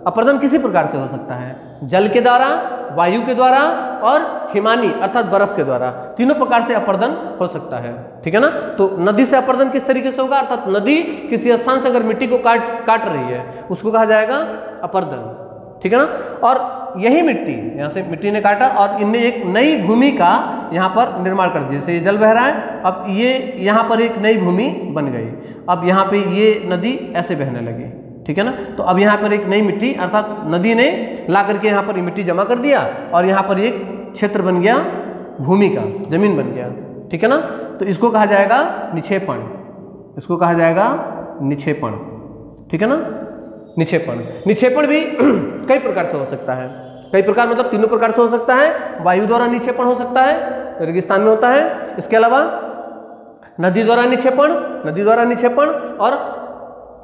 अपर्दन किसी प्रकार से हो सकता है, जल के द्वारा, वायु के द्वारा और हिमानी अर्थात बर्फ के द्वारा, तीनों प्रकार से अपर्दन हो सकता है, ठीक है ना। तो नदी से अपर्दन किस तरीके से होगा? अर्थात नदी किसी स्थान से अगर मिट्टी को काट रही है उसको कहा जाएगा अपर्दन, ठीक है ना। और यही मिट्टी, यहाँ से मिट्टी ने काटा और इनने एक नई भूमि का यहाँ पर निर्माण कर दिया। जैसे ये जल बह रहा है, अब ये यहाँ पर एक नई भूमि बन गई, अब यहाँ पे ये नदी ऐसे बहने लगी, ठीक है ना। तो अब यहाँ पर एक नई मिट्टी अर्थात नदी ने ला करके यहाँ पर मिट्टी जमा कर दिया और यहाँ पर एक क्षेत्र बन गया, भूमि का जमीन बन गया, ठीक है ना। तो इसको कहा जाएगा निक्षेपण, इसको कहा जाएगा निक्षेपण, ठीक है ना। निक्षेपण भी कई प्रकार से हो सकता है, कई प्रकार मतलब तीनों प्रकार से हो सकता है। वायु द्वारा निक्षेपण हो सकता है, रेगिस्तान में होता है। इसके अलावा नदी द्वारा निक्षेपण और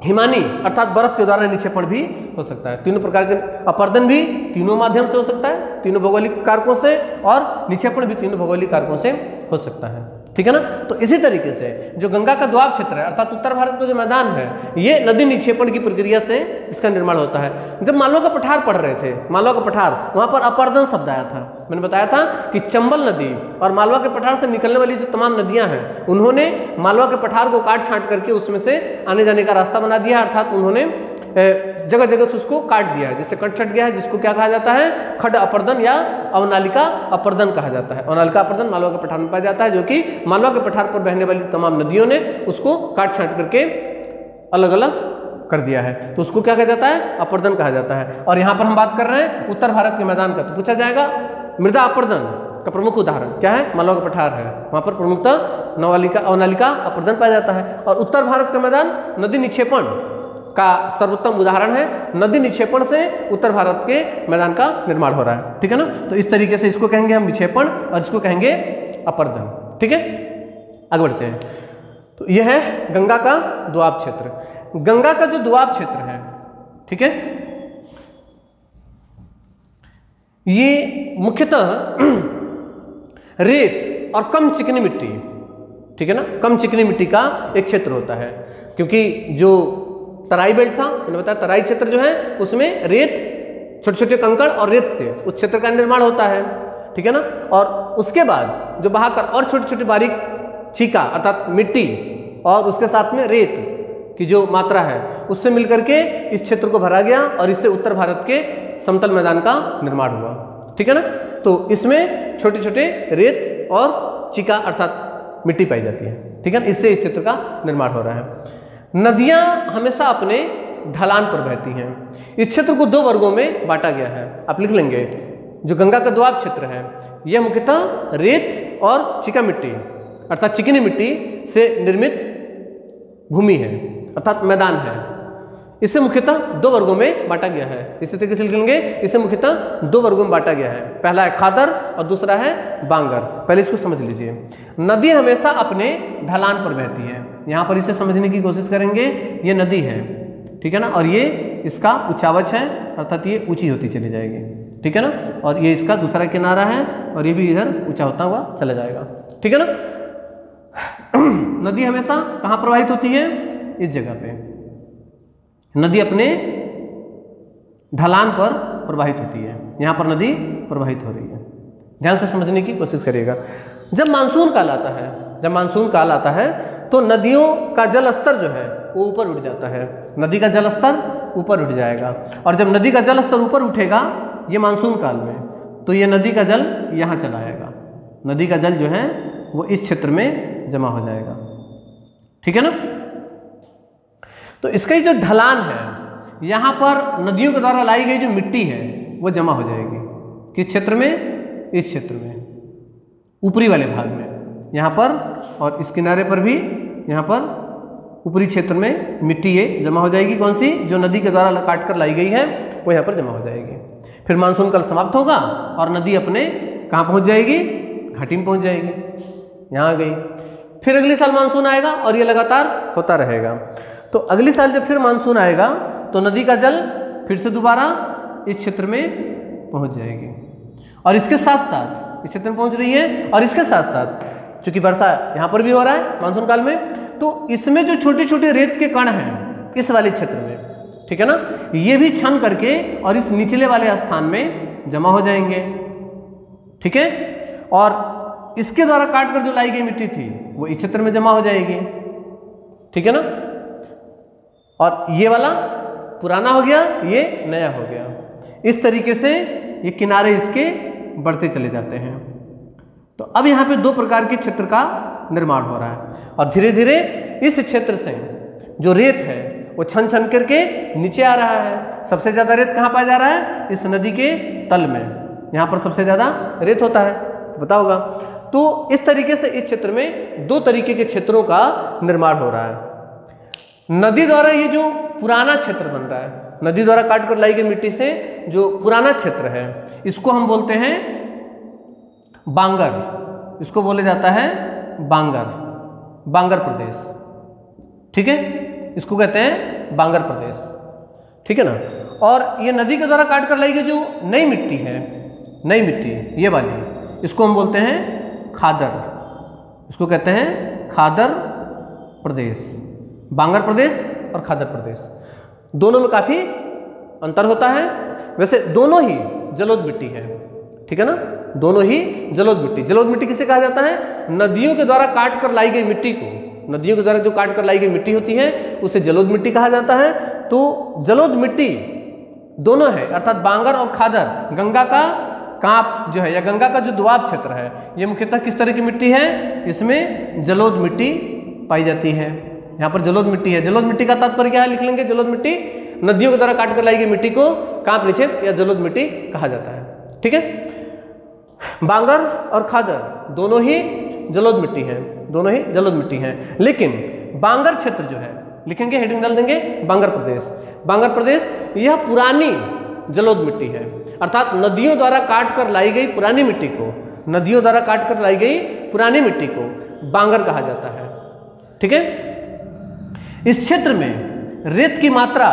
हिमानी अर्थात बर्फ के द्वारा निक्षेपण भी हो सकता है। तीनों प्रकार के अपर्दन भी तीनों माध्यम से हो सकता है, तीनों भौगोलिक कारकों से, और निक्षेपण भी तीनों भौगोलिक कारकों से हो सकता है, ठीक है ना। तो इसी तरीके से जो गंगा का दोआब क्षेत्र है अर्थात उत्तर भारत का जो मैदान है, ये नदी निक्षेपण की प्रक्रिया से इसका निर्माण होता है। जब मालवा का पठार पढ़ रहे थे, मालवा का पठार, वहां पर अपर्दन शब्द आया था। मैंने बताया था कि चंबल नदी और मालवा के पठार से निकलने वाली जो तमाम नदियां हैं, उन्होंने मालवा के पठार को काट छांट करके उसमें से आने जाने का रास्ता बना दिया, अर्थात उन्होंने जगह जगह से उसको काट दिया है, जिससे कट छट गया है, जिसको क्या कहा जाता है? खड अपर्दन या अवनालिका अपर्दन कहा जाता है। अवनालिका अपर्दन मालवा के पठार में पाया जाता है, जो कि मालवा के पठार पर बहने वाली तमाम नदियों ने उसको काट छांट करके अलग अलग कर दिया है, तो उसको क्या कहा जाता है? अपर्दन कहा जाता है। और यहाँ पर हम बात कर रहे हैं उत्तर भारत के मैदान का, तो पूछा जाएगा मृदा अपर्दन का प्रमुख उदाहरण क्या है? मालवा का पठार है, वहां पर प्रमुखतः अवनालिका अपर्दन पाया जाता है। और उत्तर भारत का मैदान नदी निक्षेपण का सर्वोत्तम उदाहरण है। नदी निक्षेपण से उत्तर भारत के मैदान का निर्माण हो रहा है, ठीक है ना। तो इस तरीके से इसको कहेंगे हम निक्षेपण और इसको कहेंगे अपर्दन, ठीक है। आगे बढ़ते हैं। तो यह है गंगा का दोआब क्षेत्र। गंगा का जो दोआब क्षेत्र है, ठीक है, ये मुख्यतः रेत और कम चिकनी मिट्टी, ठीक है ना, कम चिकनी मिट्टी का एक क्षेत्र होता है। क्योंकि जो तराई बेल्ट था, मैंने बताया तराई क्षेत्र जो है उसमें रेत, छोटे छोटे कंकड़ और रेत से उस क्षेत्र का निर्माण होता है। ठीक है ना। और उसके बाद जो बहाकर और छोटी छोटी बारीक चीका अर्थात मिट्टी और उसके साथ में रेत की जो मात्रा है उससे मिलकर के इस क्षेत्र को भरा गया और इससे उत्तर भारत के समतल मैदान का निर्माण हुआ, ठीक है ना। तो इसमें छोटे छोटे रेत और चीका अर्थात मिट्टी पाई जाती है, ठीक है ना। इससे इस क्षेत्र का निर्माण हो रहा है। नदियां हमेशा अपने ढलान पर बहती हैं। इस क्षेत्र को 2 वर्गों में बांटा गया है, आप लिख लेंगे। जो गंगा का दोआब क्षेत्र है यह मुख्यतः रेत और चिका मिट्टी अर्थात चिकनी मिट्टी से निर्मित भूमि है अर्थात मैदान है। इसे मुख्यतः 2 वर्गों में बांटा गया है। इस तरीके से लिखेंगे, इसे मुख्यतः 2 वर्गों में बांटा गया है। पहला है खादर और दूसरा है बांगर। पहले इसको समझ लीजिए। नदी हमेशा अपने ढलान पर बहती है। यहाँ पर इसे समझने की कोशिश करेंगे। ये नदी है, ठीक है ना, और ये इसका उच्चावच है अर्थात ये ऊंची होती चली जाएगी, ठीक है ना। और ये इसका दूसरा किनारा है और ये भी इधर ऊंचा होता हुआ चला जाएगा, ठीक है ना। नदी हमेशा कहाँ प्रवाहित होती है? इस जगह पे नदी अपने ढलान पर प्रवाहित होती है। यहाँ पर नदी प्रवाहित हो रही है। ध्यान से समझने की कोशिश करिएगा। जब मानसून काल आता है, जब मानसून काल आता है तो नदियों का जल स्तर जो है वो ऊपर उठ जाता है। नदी का जल स्तर ऊपर उठ जाएगा और जब नदी का जल स्तर ऊपर उठेगा ये मानसून काल में, तो ये नदी का जल यहाँ चला आएगा। नदी का जल जो है वो इस क्षेत्र में जमा हो जाएगा, ठीक है ना। तो इसका जो ढलान है यहाँ पर नदियों के द्वारा लाई गई जो मिट्टी है वो जमा हो जाएगी। किस क्षेत्र में? इस क्षेत्र में, ऊपरी वाले भाग में यहाँ पर, और इस किनारे पर भी यहाँ पर ऊपरी क्षेत्र में मिट्टी ये जमा हो जाएगी। कौन सी? जो नदी के द्वारा काट कर लाई गई है वो यहाँ पर जमा हो जाएगी। फिर मानसून काल समाप्त होगा और नदी अपने कहाँ पहुँच जाएगी? घाटी में पहुँच जाएगी। यहाँ आ गई। फिर अगले साल मानसून आएगा और ये लगातार होता रहेगा। तो अगले साल जब फिर मानसून आएगा तो नदी का जल फिर से दोबारा इस क्षेत्र में पहुँच जाएगी और इसके साथ साथ इस क्षेत्र में पहुँच रही है और इसके साथ साथ चूंकि वर्षा यहाँ पर भी हो रहा है मानसून काल में, तो इसमें जो छोटे छोटे रेत के कण हैं इस वाले क्षेत्र में, ठीक है ना, ये भी छन करके और इस निचले वाले स्थान में जमा हो जाएंगे, ठीक है। और इसके द्वारा काट कर जो लाई गई मिट्टी थी वो इस क्षेत्र में जमा हो जाएगी, ठीक है ना। और ये वाला पुराना हो गया, ये नया हो गया। इस तरीके से ये किनारे इसके बढ़ते चले जाते हैं। तो अब यहाँ पे 2 प्रकार के क्षेत्र का निर्माण हो रहा है और धीरे धीरे इस क्षेत्र से जो रेत है वो छन छन करके नीचे आ रहा है। सबसे ज़्यादा रेत कहाँ पाया जा रहा है? इस नदी के तल में। यहाँ पर सबसे ज़्यादा रेत होता है, पता होगा। तो इस तरीके से इस क्षेत्र में 2 तरीके के क्षेत्रों का निर्माण हो रहा है। नदी द्वारा ये जो पुराना क्षेत्र बन रहा है, नदी द्वारा काट कर लाई गई मिट्टी से जो पुराना क्षेत्र है, इसको हम बोलते हैं बांगर। इसको बोले जाता है बांगर, बांगर प्रदेश, ठीक है। इसको कहते हैं बांगर प्रदेश, ठीक है ना। और ये नदी के द्वारा काट कर लाई गई जो नई मिट्टी है, नई मिट्टी ये वाली, इसको हम बोलते हैं खादर। इसको कहते हैं खादर प्रदेश। बांगर प्रदेश और खादर प्रदेश दोनों में काफ़ी अंतर होता है। वैसे दोनों ही जलोढ़ मिट्टी है, ठीक है ना, दोनों ही जलोढ़ मिट्टी। जलोढ़ मिट्टी किसे कहा जाता है? नदियों के द्वारा काट कर लाई गई मिट्टी को, नदियों के द्वारा जो काट कर लाई गई मिट्टी होती है उसे जलोढ़ मिट्टी कहा जाता है। तो जलोढ़ मिट्टी दोनों है अर्थात बांगर और खादर, गंगा का कांप जो है या गंगा का जो दोआब क्षेत्र है ये मुख्यतः किस तरह की मिट्टी है? इसमें जलोढ़ मिट्टी पाई जाती है। यहाँ पर जलोढ़ मिट्टी है। जलोढ़ मिट्टी का तात्पर्य क्या है? लिख लेंगे। जलोढ़ मिट्टी नदियों के द्वारा काट कर लाई गई मिट्टी को कांप निक्षेप या जलोढ़ मिट्टी कहा जाता है, ठीक है। बांगर और खादर दोनों ही जलोढ़ मिट्टी है, दोनों ही जलोढ़ मिट्टी है। लेकिन बांगर क्षेत्र जो है, लिखेंगे, हेडिंग डाल देंगे, बांगर प्रदेश। बांगर प्रदेश यह पुरानी जलोढ़ मिट्टी है अर्थात नदियों द्वारा काट कर लाई गई पुरानी मिट्टी को, नदियों द्वारा काट कर लाई गई पुरानी मिट्टी को बांगर कहा जाता है, ठीक है। इस क्षेत्र में रेत की मात्रा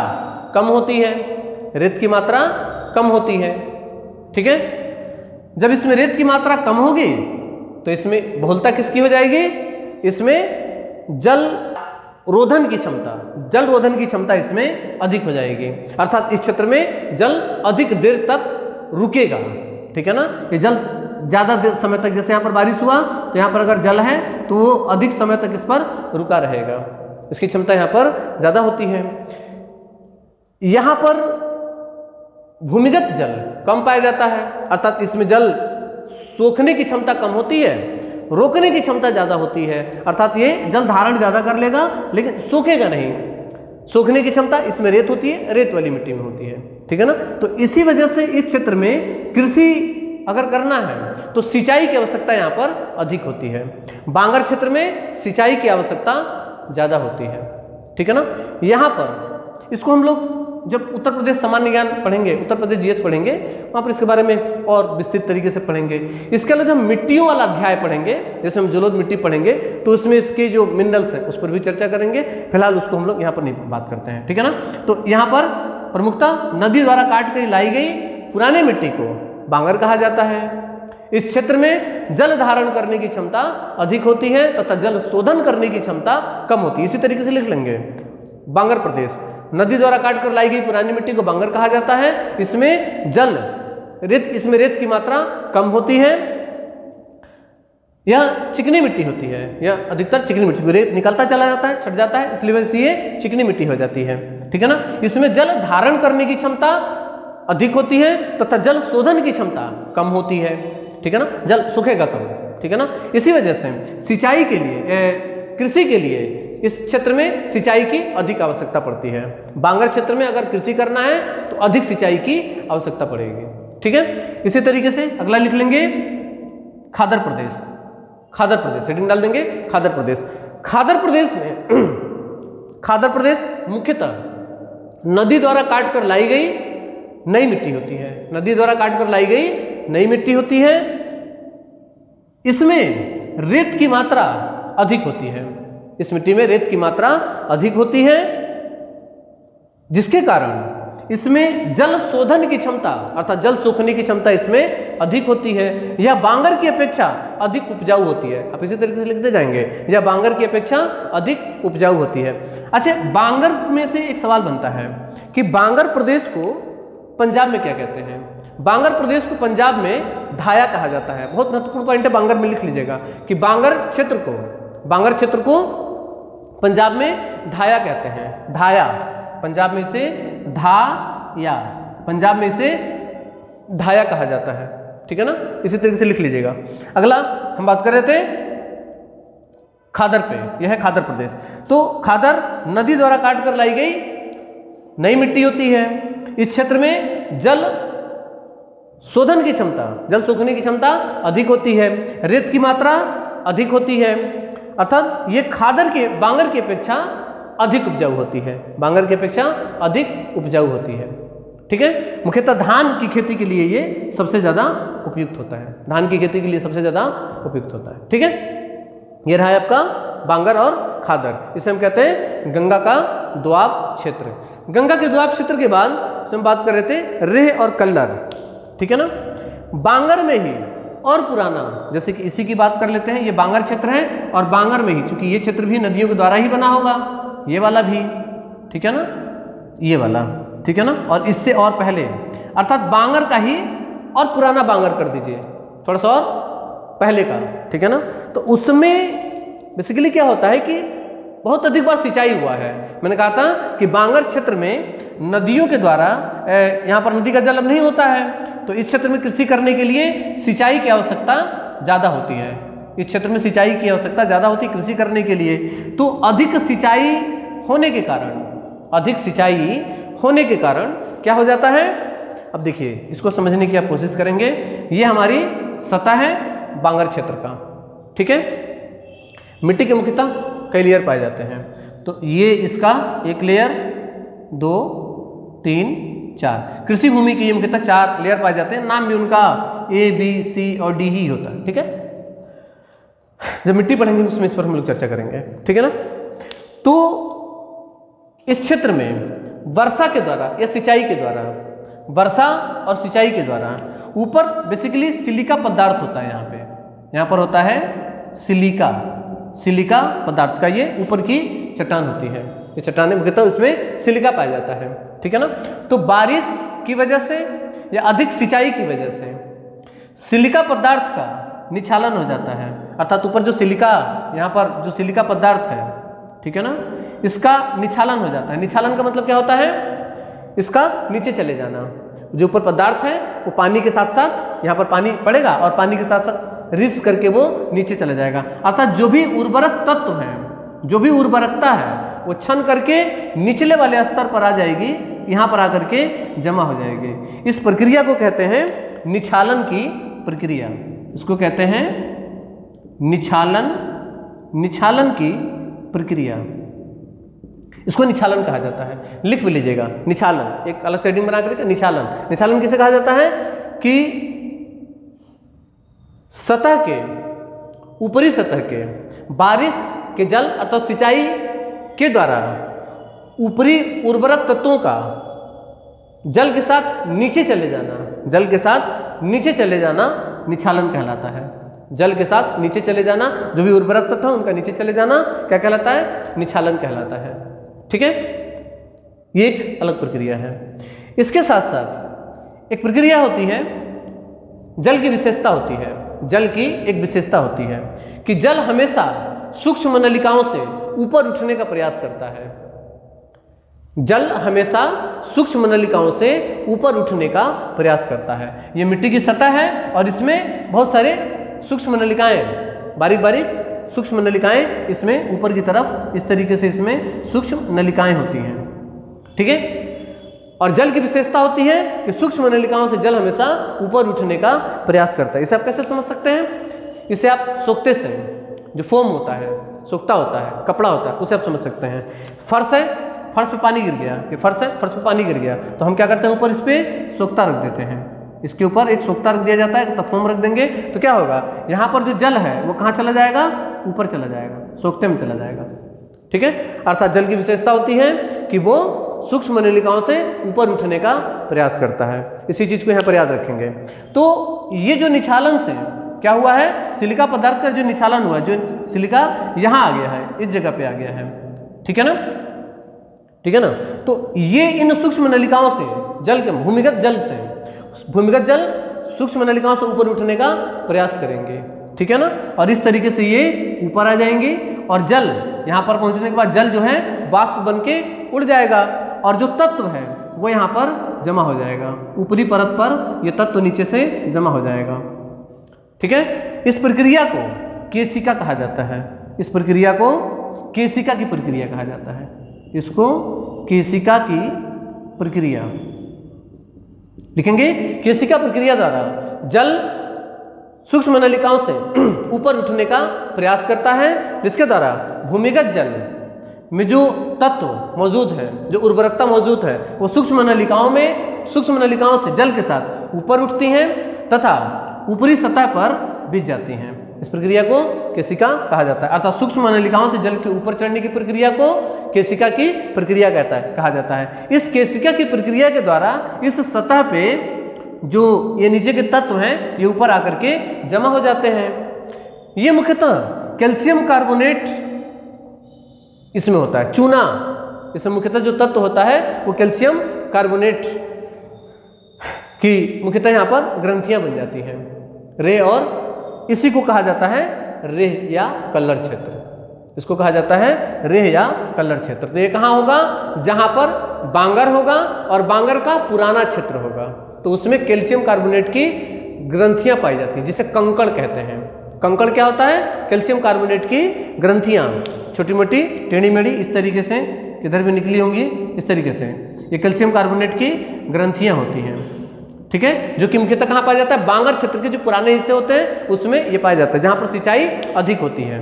कम होती है, रेत की मात्रा कम होती है, ठीक है। जब इसमें रेत की मात्रा कम होगी तो इसमें बहुलता किसकी हो जाएगी? इसमें जल रोधन की क्षमता, जल रोधन की क्षमता इसमें अधिक हो जाएगी अर्थात इस क्षेत्र में जल अधिक देर तक रुकेगा, ठीक है ना। ये जल ज़्यादा समय तक, जैसे यहाँ पर बारिश हुआ तो यहाँ पर अगर जल है तो वो अधिक समय तक इस पर रुका रहेगा, इसकी क्षमता यहाँ पर ज़्यादा होती है। यहाँ पर भूमिगत जल कम पाया जाता है, अर्थात इसमें जल सोखने की क्षमता कम होती है, रोकने की क्षमता ज़्यादा होती है, अर्थात ये जल धारण ज़्यादा कर लेगा लेकिन सोखेगा नहीं। सोखने की क्षमता इसमें रेत होती है, रेत वाली मिट्टी में होती है, ठीक है ना। तो इसी वजह से इस क्षेत्र में कृषि अगर करना है तो सिंचाई की आवश्यकता यहाँ पर अधिक होती है। बांगर क्षेत्र में सिंचाई की आवश्यकता ज़्यादा होती है, ठीक है ना। यहाँ पर इसको हम लोग जब उत्तर प्रदेश सामान्य ज्ञान पढ़ेंगे, उत्तर प्रदेश जीएस पढ़ेंगे, वहाँ पर इसके बारे में और विस्तृत तरीके से पढ़ेंगे। इसके अलावा जब हम मिट्टियों वाला अध्याय पढ़ेंगे, जैसे हम जलोढ़ मिट्टी पढ़ेंगे तो उसमें इसके जो मिनरल्स हैं उस पर भी चर्चा करेंगे। फिलहाल उसको हम लोग यहाँ पर नहीं बात करते हैं, ठीक है ना। तो यहाँ पर प्रमुखतः नदी द्वारा काट कर लाई गई पुरानी मिट्टी को बांगर कहा जाता है। इस क्षेत्र में जल धारण करने की क्षमता अधिक होती है तथा जल शोधन करने की क्षमता कम होती है। इसी तरीके से लिख लेंगे, बांगर प्रदेश, नदी द्वारा काट कर लाई गई पुरानी मिट्टी को बांगर कहा जाता है। इसमें जल इसमें रेत की मात्रा कम होती है, यह चिकनी मिट्टी होती है, यह अधिकतर चिकनी मिट्टी, रेत निकलता चला जाता है, छट जाता है, इसलिए वजह से ये चिकनी मिट्टी हो जाती है, ठीक है ना। इसमें जल धारण करने की क्षमता अधिक होती है तथा जल शोधन की क्षमता कम होती है, ठीक है ना, जल सूखेगा कम, ठीक है ना। इसी वजह से सिंचाई के लिए, कृषि के लिए इस क्षेत्र में सिंचाई की अधिक आवश्यकता पड़ती है। बांगर क्षेत्र में अगर कृषि करना है तो अधिक सिंचाई की आवश्यकता पड़ेगी, ठीक है। इसी तरीके से अगला लिख लेंगे खादर प्रदेश। खादर प्रदेश हेडिंग डाल देंगे, खादर प्रदेश। खादर प्रदेश में, खादर प्रदेश मुख्यतः नदी द्वारा काट कर लाई गई नई मिट्टी होती है, नदी द्वारा काट कर लाई गई नई मिट्टी होती है। इसमें रेत की मात्रा अधिक होती है, इस मिट्टी में रेत की मात्रा अधिक होती है, जिसके कारण इसमें जल शोधन की क्षमता अर्थात जल सोखने की क्षमता इसमें अधिक होती है। यह बांगर की अपेक्षा अधिक उपजाऊ होती है। आप इसी तरीके से लिखते जाएंगे, यह बांगर की अपेक्षा अधिक उपजाऊ होती है। अच्छा, बांगर में से एक सवाल बनता है कि बांगर प्रदेश को पंजाब में क्या कहते हैं। बांगर प्रदेश को पंजाब में धाया कहा जाता है। बहुत महत्वपूर्ण पॉइंट है, बांगर में लिख लीजिएगा कि बांगर क्षेत्र को पंजाब में धाया कहते हैं। धाया, पंजाब में इसे धाया, पंजाब में इसे धाया कहा जाता है, ठीक है ना। इसी तरीके से लिख लीजिएगा। अगला हम बात कर रहे थे खादर पे, यह है खादर प्रदेश। तो खादर नदी द्वारा काट कर लाई गई नई मिट्टी होती है। इस क्षेत्र में जल शोधन की क्षमता, जल सोखने की क्षमता अधिक होती है, रेत की मात्रा अधिक होती है, अर्थात ये खादर के बांगर की अपेक्षा अधिक उपजाऊ होती है, बांगर की अपेक्षा अधिक उपजाऊ होती है, ठीक है। मुख्यतः धान की खेती के लिए ये सबसे ज्यादा उपयुक्त होता है, धान की खेती के लिए सबसे ज्यादा उपयुक्त होता है, ठीक है। ये रहा है आपका बांगर और खादर। इसे हम कहते हैं गंगा का दोआब क्षेत्र। गंगा के दोआब क्षेत्र के बाद हम बात कर रहे थे रेह और कल्लर, ठीक है ना। बांगर में ही और पुराना, जैसे कि इसी की बात कर लेते हैं, ये बांगर क्षेत्र है और बांगर में ही, चूंकि ये क्षेत्र भी नदियों के द्वारा ही बना होगा, ये वाला भी, ठीक है ना, ये वाला, ठीक है ना, और इससे और पहले, अर्थात बांगर का ही और पुराना बांगर कर दीजिए, थोड़ा सा और पहले का, ठीक है ना। तो उसमें बेसिकली क्या होता है कि बहुत अधिक बार सिंचाई हुआ है। मैंने कहा था कि बांगर क्षेत्र में नदियों के द्वारा, यहाँ पर नदी का जल अब नहीं होता है, तो इस क्षेत्र में कृषि करने के लिए सिंचाई की आवश्यकता ज़्यादा होती है। इस क्षेत्र में सिंचाई की आवश्यकता ज़्यादा होती है कृषि करने के लिए। तो अधिक सिंचाई होने के कारण क्या हो जाता है, अब देखिए इसको समझने की आप कोशिश करेंगे। ये हमारी सतह है बांगर क्षेत्र का, ठीक है। मिट्टी के मुख्यतः कई लेयर पाए जाते हैं, तो ये इसका एक लेयर, 2, 3, 4, कृषि भूमि की ये मुख्यतः 4 लेयर पाए जाते हैं। नाम भी उनका A, B, C और D ही होता है, ठीक है। जब मिट्टी पढ़ेंगे उसमें इस पर हम लोग चर्चा करेंगे, ठीक है ना। तो इस क्षेत्र में वर्षा के द्वारा या सिंचाई के द्वारा, वर्षा और सिंचाई के द्वारा ऊपर बेसिकली सिलिका पदार्थ होता है। यहाँ पर होता है सिलिका पदार्थ का ये ऊपर की चट्टान होती है। ये चट्टानें मुख्यतः उसमें सिलिका पाया जाता है, ठीक है ना। तो बारिश की वजह से या अधिक सिंचाई की वजह से सिलिका पदार्थ का निछालन हो जाता है, अर्थात ऊपर जो सिलिका, यहाँ पर जो सिलिका पदार्थ है, ठीक है ना, इसका निछालन हो जाता है। निछालन का मतलब क्या होता है? इसका नीचे चले जाना। जो ऊपर पदार्थ है वो पानी के साथ साथ, यहाँ पर पानी पड़ेगा और पानी के साथ साथ रिस करके वो नीचे चला जाएगा। अर्थात जो भी उर्वरक तत्व है, जो भी उर्वरकता है, वो छन करके निचले वाले स्तर पर आ जाएगी, यहाँ पर आकर के जमा हो जाएगी। इस प्रक्रिया को कहते हैं निछालन की प्रक्रिया। इसको कहते हैं निछालन की प्रक्रिया। इसको निछालन कहा जाता है। लिख भी लीजिएगा, निछालन, एक अलग सेटिंग बना करके निछालन। निछालन किसे कहा जाता है? कि सतह के, ऊपरी सतह के बारिश के जल अथवा सिंचाई के द्वारा ऊपरी उर्वरक तत्वों का जल के साथ नीचे चले जाना, जल के साथ नीचे चले जाना निछालन कहलाता है। जल के साथ नीचे चले जाना, जो भी उर्वरक तत्व है उनका नीचे चले जाना क्या कहलाता है? निछालन कहलाता है। ठीक है, ये एक अलग प्रक्रिया है। इसके साथ साथ एक प्रक्रिया होती है, जल की विशेषता होती है। जल की एक विशेषता होती है कि जल हमेशा सूक्ष्म नलिकाओं से ऊपर उठने का प्रयास करता है। जल हमेशा सूक्ष्म नलिकाओं से ऊपर उठने का प्रयास करता है। ये मिट्टी की सतह है और इसमें बहुत सारे सूक्ष्म नलिकाएं, बारीक बारीक सूक्ष्म नलिकाएं इसमें ऊपर की तरफ इस तरीके से इसमें सूक्ष्म नलिकाएं होती हैं। ठीक है, और जल की विशेषता होती है कि सूक्ष्म नलिकाओं से जल हमेशा ऊपर उठने का प्रयास करता है। इसे आप कैसे समझ सकते हैं? इसे आप सोखते से, जो फोम होता है, सोखता होता है, कपड़ा होता है, उसे आप समझ सकते हैं। फर्श है, फर्श पे पानी गिर गया, ये फर्श है, फर्श पे पानी गिर गया, तो हम क्या करते हैं? ऊपर इस पे सोखता रख देते हैं। इसके ऊपर एक सोखता रख दिया जाता है, तब फोम रख देंगे तो क्या होगा? यहाँ पर जो जल है वो कहाँ चला जाएगा? ऊपर चला जाएगा, सोखते में चला जाएगा। ठीक है, अर्थात जल की विशेषता होती है कि वो सूक्ष्म नलिकाओं से ऊपर उठने का प्रयास करता है। इसी चीज को यहाँ पर याद रखेंगे। तो ये जो निछालन से क्या हुआ है? सिलिका पदार्थ का जो निछालन हुआ, जो सिलिका यहाँ आ गया है, इस जगह पे आ गया है। ठीक है ना, ठीक है ना। तो ये इन सूक्ष्म नलिकाओं से जल के, भूमिगत जल सूक्ष्म नलिकाओं से ऊपर उठने का प्रयास करेंगे। ठीक है ना, और इस तरीके से ये ऊपर आ जाएंगे और जल यहाँ पर पहुंचने के बाद जल जो है वाष्प बन के उड़ जाएगा और जो तत्व है वो यहाँ पर जमा हो जाएगा। ऊपरी परत पर ये तत्व नीचे से जमा हो जाएगा। ठीक है, इस प्रक्रिया को केशिका कहा जाता है। इस प्रक्रिया को केशिका की प्रक्रिया कहा जाता है। इसको केशिका की प्रक्रिया लिखेंगे। केशिका प्रक्रिया द्वारा जल सूक्ष्म नलिकाओं से ऊपर उठने का प्रयास करता है, जिसके द्वारा भूमिगत जल में जो तत्व मौजूद है, जो उर्वरकता मौजूद है, वो सूक्ष्म नलिकाओं से जल के साथ ऊपर उठती हैं तथा ऊपरी सतह पर बिछ जाती हैं। इस प्रक्रिया को केशिका कहा जाता है। अर्थात सूक्ष्म नलिकाओं से जल के ऊपर चढ़ने की प्रक्रिया को केशिका की प्रक्रिया कहा जाता है। इस केशिका की प्रक्रिया के द्वारा इस सतह पे जो ये नीचे के तत्व हैं ये ऊपर आकर के जमा हो जाते हैं। ये मुख्यतः कैल्शियम कार्बोनेट इसमें होता है, चूना। इसमें मुख्यतः जो तत्व होता है वो कैल्शियम कार्बोनेट की मुख्यतः यहाँ पर ग्रंथियां बन जाती हैं, रे, और इसी को कहा जाता है रेह या कल्लर क्षेत्र। इसको कहा जाता है रेह या कल्लर क्षेत्र। तो ये कहाँ होगा? जहां पर बांगर होगा और बांगर का पुराना क्षेत्र होगा, तो उसमें कैल्शियम कार्बोनेट की ग्रंथियां पाई जाती हैं, जिसे कंकड़ कहते हैं। कंकड़ क्या होता है? कैल्शियम कार्बोनेट की ग्रंथियां, छोटी मोटी टेढ़ी मेढ़ी इस तरीके से, इधर भी निकली होंगी इस तरीके से, ये कैल्शियम कार्बोनेट की ग्रंथियां होती हैं। ठीक है, जो कि मुख्यतः कहाँ पाया जाता है? बांगर क्षेत्र के जो पुराने हिस्से होते हैं उसमें ये पाया जाता है, जहां पर सिंचाई अधिक होती है।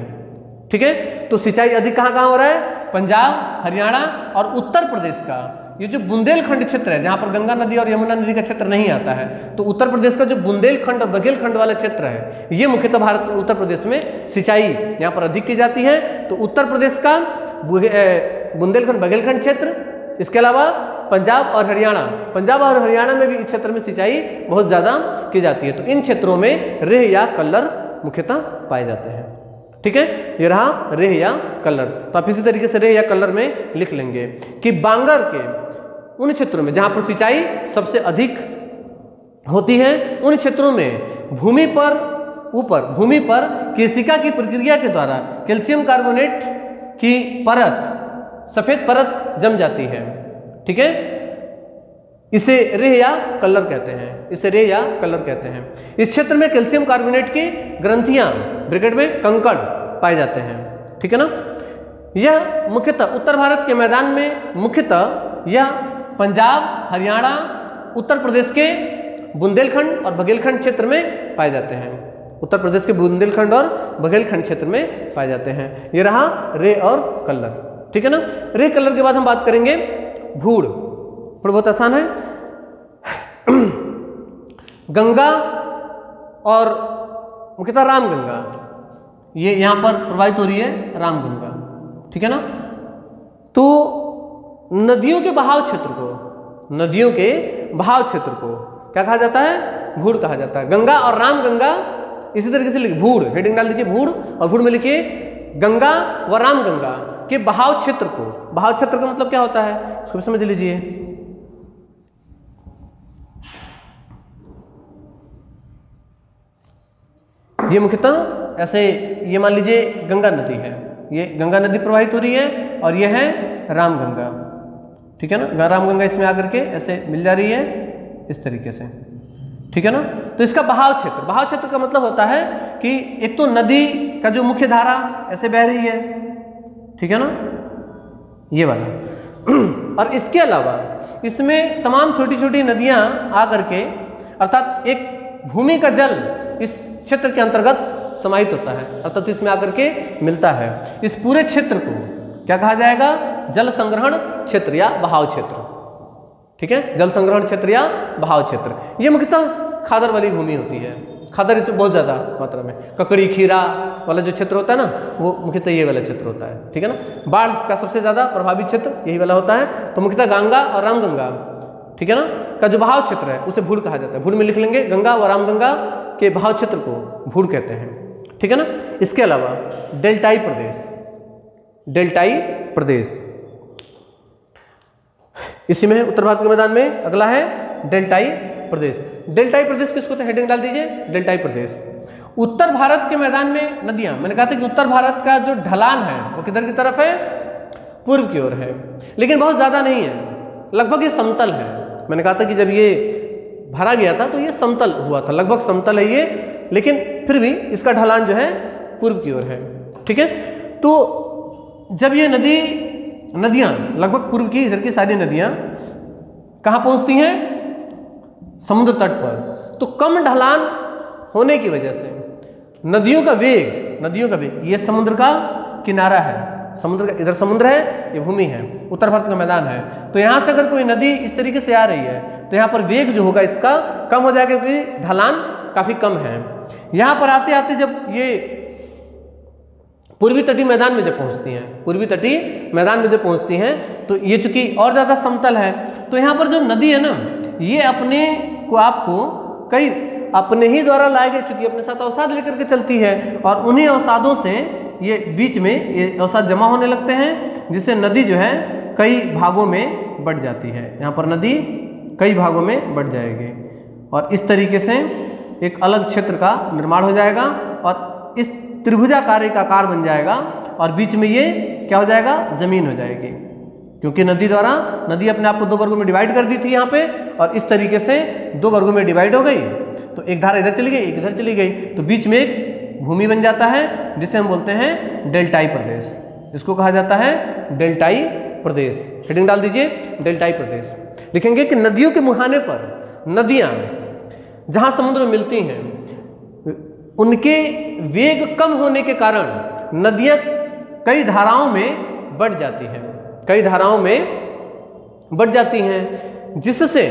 ठीक है, तो सिंचाई अधिक कहाँ हो रहा है? पंजाब, हरियाणा और उत्तर प्रदेश का ये जो बुंदेलखंड क्षेत्र है, जहां पर गंगा नदी और यमुना नदी का क्षेत्र नहीं आता है, तो उत्तर प्रदेश का जो बुंदेलखंड और बघेलखंड वाला क्षेत्र है, ये मुख्यतः भारत उत्तर प्रदेश में सिंचाई यहाँ पर अधिक की जाती है। तो उत्तर प्रदेश का बुंदेलखंड बघेलखंड क्षेत्र, इसके अलावा पंजाब और हरियाणा में भी इस क्षेत्र में सिंचाई बहुत ज्यादा की जाती है। तो इन क्षेत्रों में रेह या कल्लर मुख्यतः पाए जाते हैं। ठीक है, ये रहा रेह या कल्लर। तो आप इसी तरीके से रेह या कल्लर में लिख लेंगे कि बांगर के उन क्षेत्रों में जहां पर सिंचाई सबसे अधिक होती है, उन क्षेत्रों में भूमि पर केशिका की प्रक्रिया के द्वारा कैल्शियम कार्बोनेट की परत, सफेद परत जम जाती है। ठीक है, इसे रेह या कलर कहते हैं। इस क्षेत्र में कैल्शियम कार्बोनेट की ग्रंथियां ब्रैकेट में कंकड़ पाए जाते हैं। ठीक है ना। यह मुख्यतः उत्तर भारत के मैदान में यह पंजाब, हरियाणा, उत्तर प्रदेश के बुंदेलखंड और बघेलखंड क्षेत्र में पाए जाते हैं। उत्तर प्रदेश के बुंदेलखंड और बघेलखंड क्षेत्र में पाए जाते हैं। ये रहा रे और कलर। ठीक है ना। रे कलर के बाद हम बात करेंगे भूड़। भूड़ बहुत आसान है। गंगा और मुख्यतः रामगंगा, ये यहां पर प्रवाहित हो रही है रामगंगा। ठीक है ना। तो नदियों के बहाव क्षेत्र को क्या कहा जाता है? भूड़ कहा जाता है। गंगा और रामगंगा इसी तरीके से लिखिए, भूड़ हेडिंग डाल दीजिए भूड़, और भूड़ में लिखिए गंगा व रामगंगा के बहाव क्षेत्र को। बहाव क्षेत्र का मतलब क्या होता है, इसको भी समझ लीजिए। ये मुख्यतः ऐसे, ये मान लीजिए गंगा नदी है, ये गंगा नदी प्रवाहित हो रही है, और ये है रामगंगा। ठीक है ना। रामगंगा इसमें आकर के ऐसे मिल जा रही है इस तरीके से। ठीक है ना। तो इसका बहाव क्षेत्र का मतलब होता है कि एक तो नदी का जो मुख्य धारा ऐसे बह रही है, ठीक है ना, ये वाला, और इसके अलावा इसमें तमाम छोटी छोटी नदियां आकर के, अर्थात एक भूमि का जल इस क्षेत्र के अंतर्गत समाहित होता है, अर्थात इसमें आकर के मिलता है। इस पूरे क्षेत्र को क्या कहा जाएगा? जल संग्रहण क्षेत्र या बहाव क्षेत्र। ठीक है, जल संग्रहण क्षेत्र या बहाव क्षेत्र। ये मुख्यतः खादर वाली भूमि होती है। खादर इसमें बहुत ज़्यादा मात्रा में, ककड़ी खीरा वाला जो क्षेत्र होता है ना, वो मुख्यतः ये वाला क्षेत्र होता है। ठीक है ना। बाढ़ का सबसे ज़्यादा प्रभावित क्षेत्र यही वाला होता है। तो मुख्यतः गंगा और रामगंगा, ठीक है ना, का जो बहाव क्षेत्र है उसे भूड़ कहा जाता है। भूड़ में लिख लेंगे, गंगा व रामगंगा के बहाव क्षेत्र को भूड़ कहते हैं। ठीक है ना। इसके अलावा डेल्टाई प्रदेश, इसी में उत्तर भारत के मैदान में अगला है डेल्टाई प्रदेश। डेल्टाई प्रदेश किसको तो हेडिंग डाल दीजिए, डेल्टाई प्रदेश। उत्तर भारत के मैदान में नदियां, मैंने कहा था कि उत्तर भारत का जो ढलान है वो किधर की तरफ है? पूर्व की ओर है, लेकिन बहुत ज्यादा नहीं है, लगभग ये समतल है। मैंने कहा था कि जब ये भरा गया था तो ये समतल हुआ था, लगभग समतल है ये, लेकिन फिर भी इसका ढलान जो है पूर्व की ओर है। ठीक है। तो जब ये नदियां लगभग पूर्व की, इधर की सारी नदियां कहाँ पहुंचती हैं? समुद्र तट पर। तो कम ढलान होने की वजह से नदियों का वेग, ये समुद्र का किनारा है, समुद्र का, इधर समुद्र है, ये भूमि है, उत्तर भारत का मैदान है। तो यहाँ से अगर कोई नदी इस तरीके से आ रही है तो यहाँ पर वेग जो होगा इसका कम हो जाएगा, क्योंकि ढलान काफी कम है। यहाँ पर आते आते जब ये पूर्वी तटीय मैदान में जब पहुंचती हैं, तो ये चूंकि और ज्यादा समतल है, तो यहाँ पर जो नदी है ना, ये अपने को आपको कई अपने ही द्वारा लाए गए, चूंकि अपने साथ अवसाद लेकर के चलती है, और उन्हीं अवसादों से ये बीच में ये अवसाद जमा होने लगते हैं, जिससे नदी जो है कई भागों में बढ़ जाती है। यहाँ पर नदी कई भागों में बढ़ जाएगी, और इस तरीके से एक अलग क्षेत्र का निर्माण हो जाएगा, और इस त्रिभुजाकार का आकार बन जाएगा, और बीच में ये क्या हो जाएगा? जमीन हो जाएगी, क्योंकि नदी अपने आप को दो वर्गों में डिवाइड कर दी थी यहाँ पे, और इस तरीके से दो वर्गों में डिवाइड हो गई। तो एक धारा इधर चली गई, एक इधर चली गई, तो बीच में एक भूमि बन जाता है, जिसे हम बोलते हैं डेल्टाई प्रदेश। इसको कहा जाता है डेल्टाई प्रदेश। हेडिंग डाल दीजिए, डेल्टाई प्रदेश। लिखेंगे कि नदियों के मुहाने पर, नदियां जहां समुद्र में मिलती हैं, उनके वेग कम होने के कारण नदियां कई धाराओं में बढ़ जाती हैं, जिससे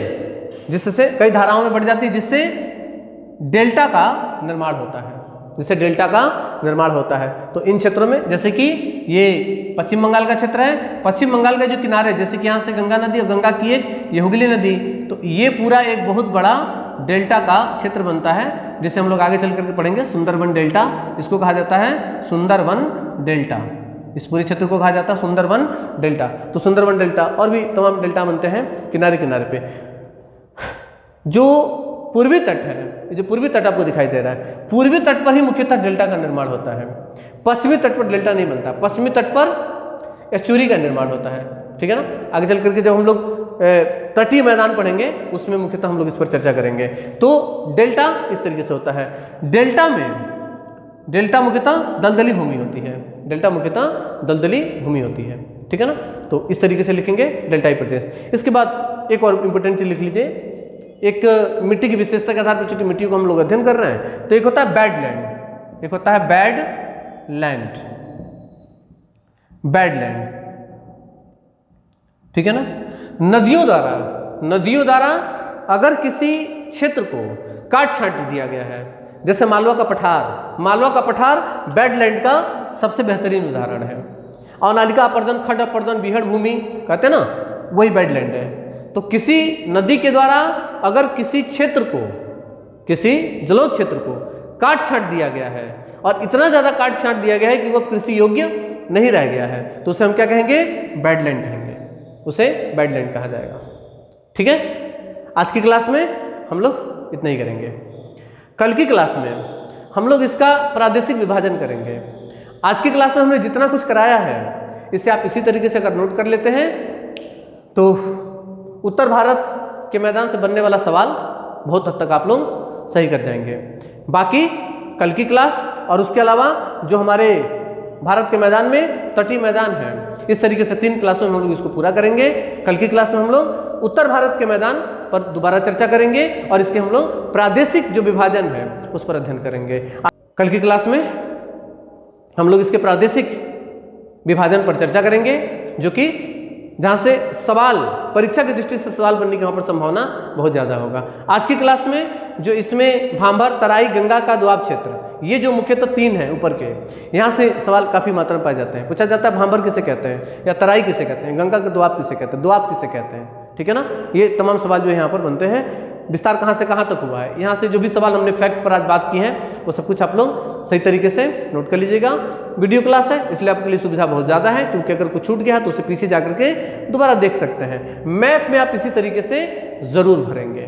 डेल्टा का निर्माण होता है। तो इन क्षेत्रों में, जैसे कि ये पश्चिम बंगाल का क्षेत्र है, पश्चिम बंगाल का जो किनारे, जैसे कि यहाँ से गंगा नदी और गंगा की एक ये हुगली नदी, तो ये पूरा एक बहुत बड़ा डेल्टा का क्षेत्र बनता है, जिसे हम लोग आगे चल करके पढ़ेंगे सुंदरबन डेल्टा। इसको कहा जाता है सुंदरबन डेल्टा, इस पूरे क्षेत्र को कहा जाता है सुंदरबन डेल्टा। तो सुंदरबन डेल्टा और भी तमाम डेल्टा बनते हैं किनारे किनारे पे। जो पूर्वी तट है, ये जो पूर्वी तट आपको दिखाई दे रहा है, पूर्वी तट पर ही मुख्यतः डेल्टा का निर्माण होता है। पश्चिमी तट पर डेल्टा नहीं बनता, पश्चिमी तट पर एस्चुरी का निर्माण होता है। ठीक है ना, आगे चल करके जब हम लोग तटीय मैदान पढ़ेंगे उसमें मुख्यतः हम लोग इस पर चर्चा करेंगे। तो डेल्टा इस तरीके से होता है। डेल्टा मुख्यतः दलदली भूमि होती है, डेल्टा मुख्यतः दलदली भूमि होती है। ठीक है ना, तो इस तरीके से लिखेंगे डेल्टाई प्रदेश। इसके बाद एक और इंपॉर्टेंट चीज लिख लीजिए, एक मिट्टी की विशेषता के आधार पर, चूंकि मिट्टी को हम लोग अध्ययन कर रहे हैं, तो एक होता है बैड लैंड, एक होता है बैड लैंड, बैड लैंड। ठीक है ना, नदियों द्वारा अगर किसी क्षेत्र को काट छांट दिया गया है, जैसे मालवा का पठार बैड लैंड का सबसे बेहतरीन उदाहरण है। और नालिका अपर्दन, खड्ड अपर्दन, बीहड़ भूमि कहते हैं ना, वही बैड लैंड है। तो किसी नदी के द्वारा अगर किसी क्षेत्र को, किसी जलोढ़ क्षेत्र को काट छांट दिया गया है और इतना ज्यादा काट छांट दिया गया है कि वह कृषि योग्य नहीं रह गया है, तो उसे हम क्या कहेंगे? बैड लैंड कहेंगे, उसे बैड लैंड कहा जाएगा। ठीक है, आज की क्लास में हम लोग इतना ही करेंगे। कल की क्लास में हम लोग इसका प्रादेशिक विभाजन करेंगे। आज की क्लास में हमने जितना कुछ कराया है इसे आप इसी तरीके से अगर नोट कर लेते हैं तो उत्तर भारत के मैदान से बनने वाला सवाल बहुत हद तक आप लोग सही कर जाएंगे। बाकी कल की क्लास और उसके अलावा जो हमारे भारत के मैदान में तटीय मैदान है, इस तरीके से 3 क्लासों में हम लोग इसको पूरा करेंगे। कल की क्लास में हम लोग उत्तर भारत के मैदान पर दोबारा चर्चा करेंगे और इसके हम लोग प्रादेशिक जो विभाजन है उस पर अध्ययन करेंगे। कल की क्लास में हम लोग इसके प्रादेशिक विभाजन पर चर्चा करेंगे, जो कि जहाँ से सवाल परीक्षा की दृष्टि से सवाल बनने की वहाँ पर संभावना बहुत ज़्यादा होगा। आज की क्लास में जो इसमें भांभर, तराई, गंगा का दोआब क्षेत्र, ये जो मुख्यतः 3 हैं ऊपर के, यहाँ से सवाल काफ़ी मात्रा में पाए जाते हैं। पूछा जाता है भांभर किसे कहते हैं, या तराई किसे कहते हैं, गंगा का दोआब किसे कहते हैं, दोआब किसे कहते हैं। ठीक है ना, ये तमाम सवाल जो यहाँ पर बनते हैं। विस्तार कहाँ से कहाँ तक हुआ है, यहाँ से जो भी सवाल हमने फैक्ट पर आज बात की है वो सब कुछ आप लोग सही तरीके से नोट कर लीजिएगा। वीडियो क्लास है इसलिए आपके लिए सुविधा बहुत ज़्यादा है, क्योंकि अगर कुछ छूट गया तो उसे पीछे जा करके दोबारा देख सकते हैं। मैप में आप इसी तरीके से ज़रूर भरेंगे,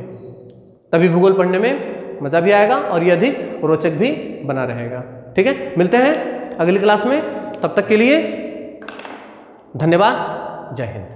तभी भूगोल पढ़ने में मज़ा भी आएगा और ये अधिक रोचक भी बना रहेगा। ठीक है, मिलते हैं अगली क्लास में, तब तक के लिए धन्यवाद, जय हिंद।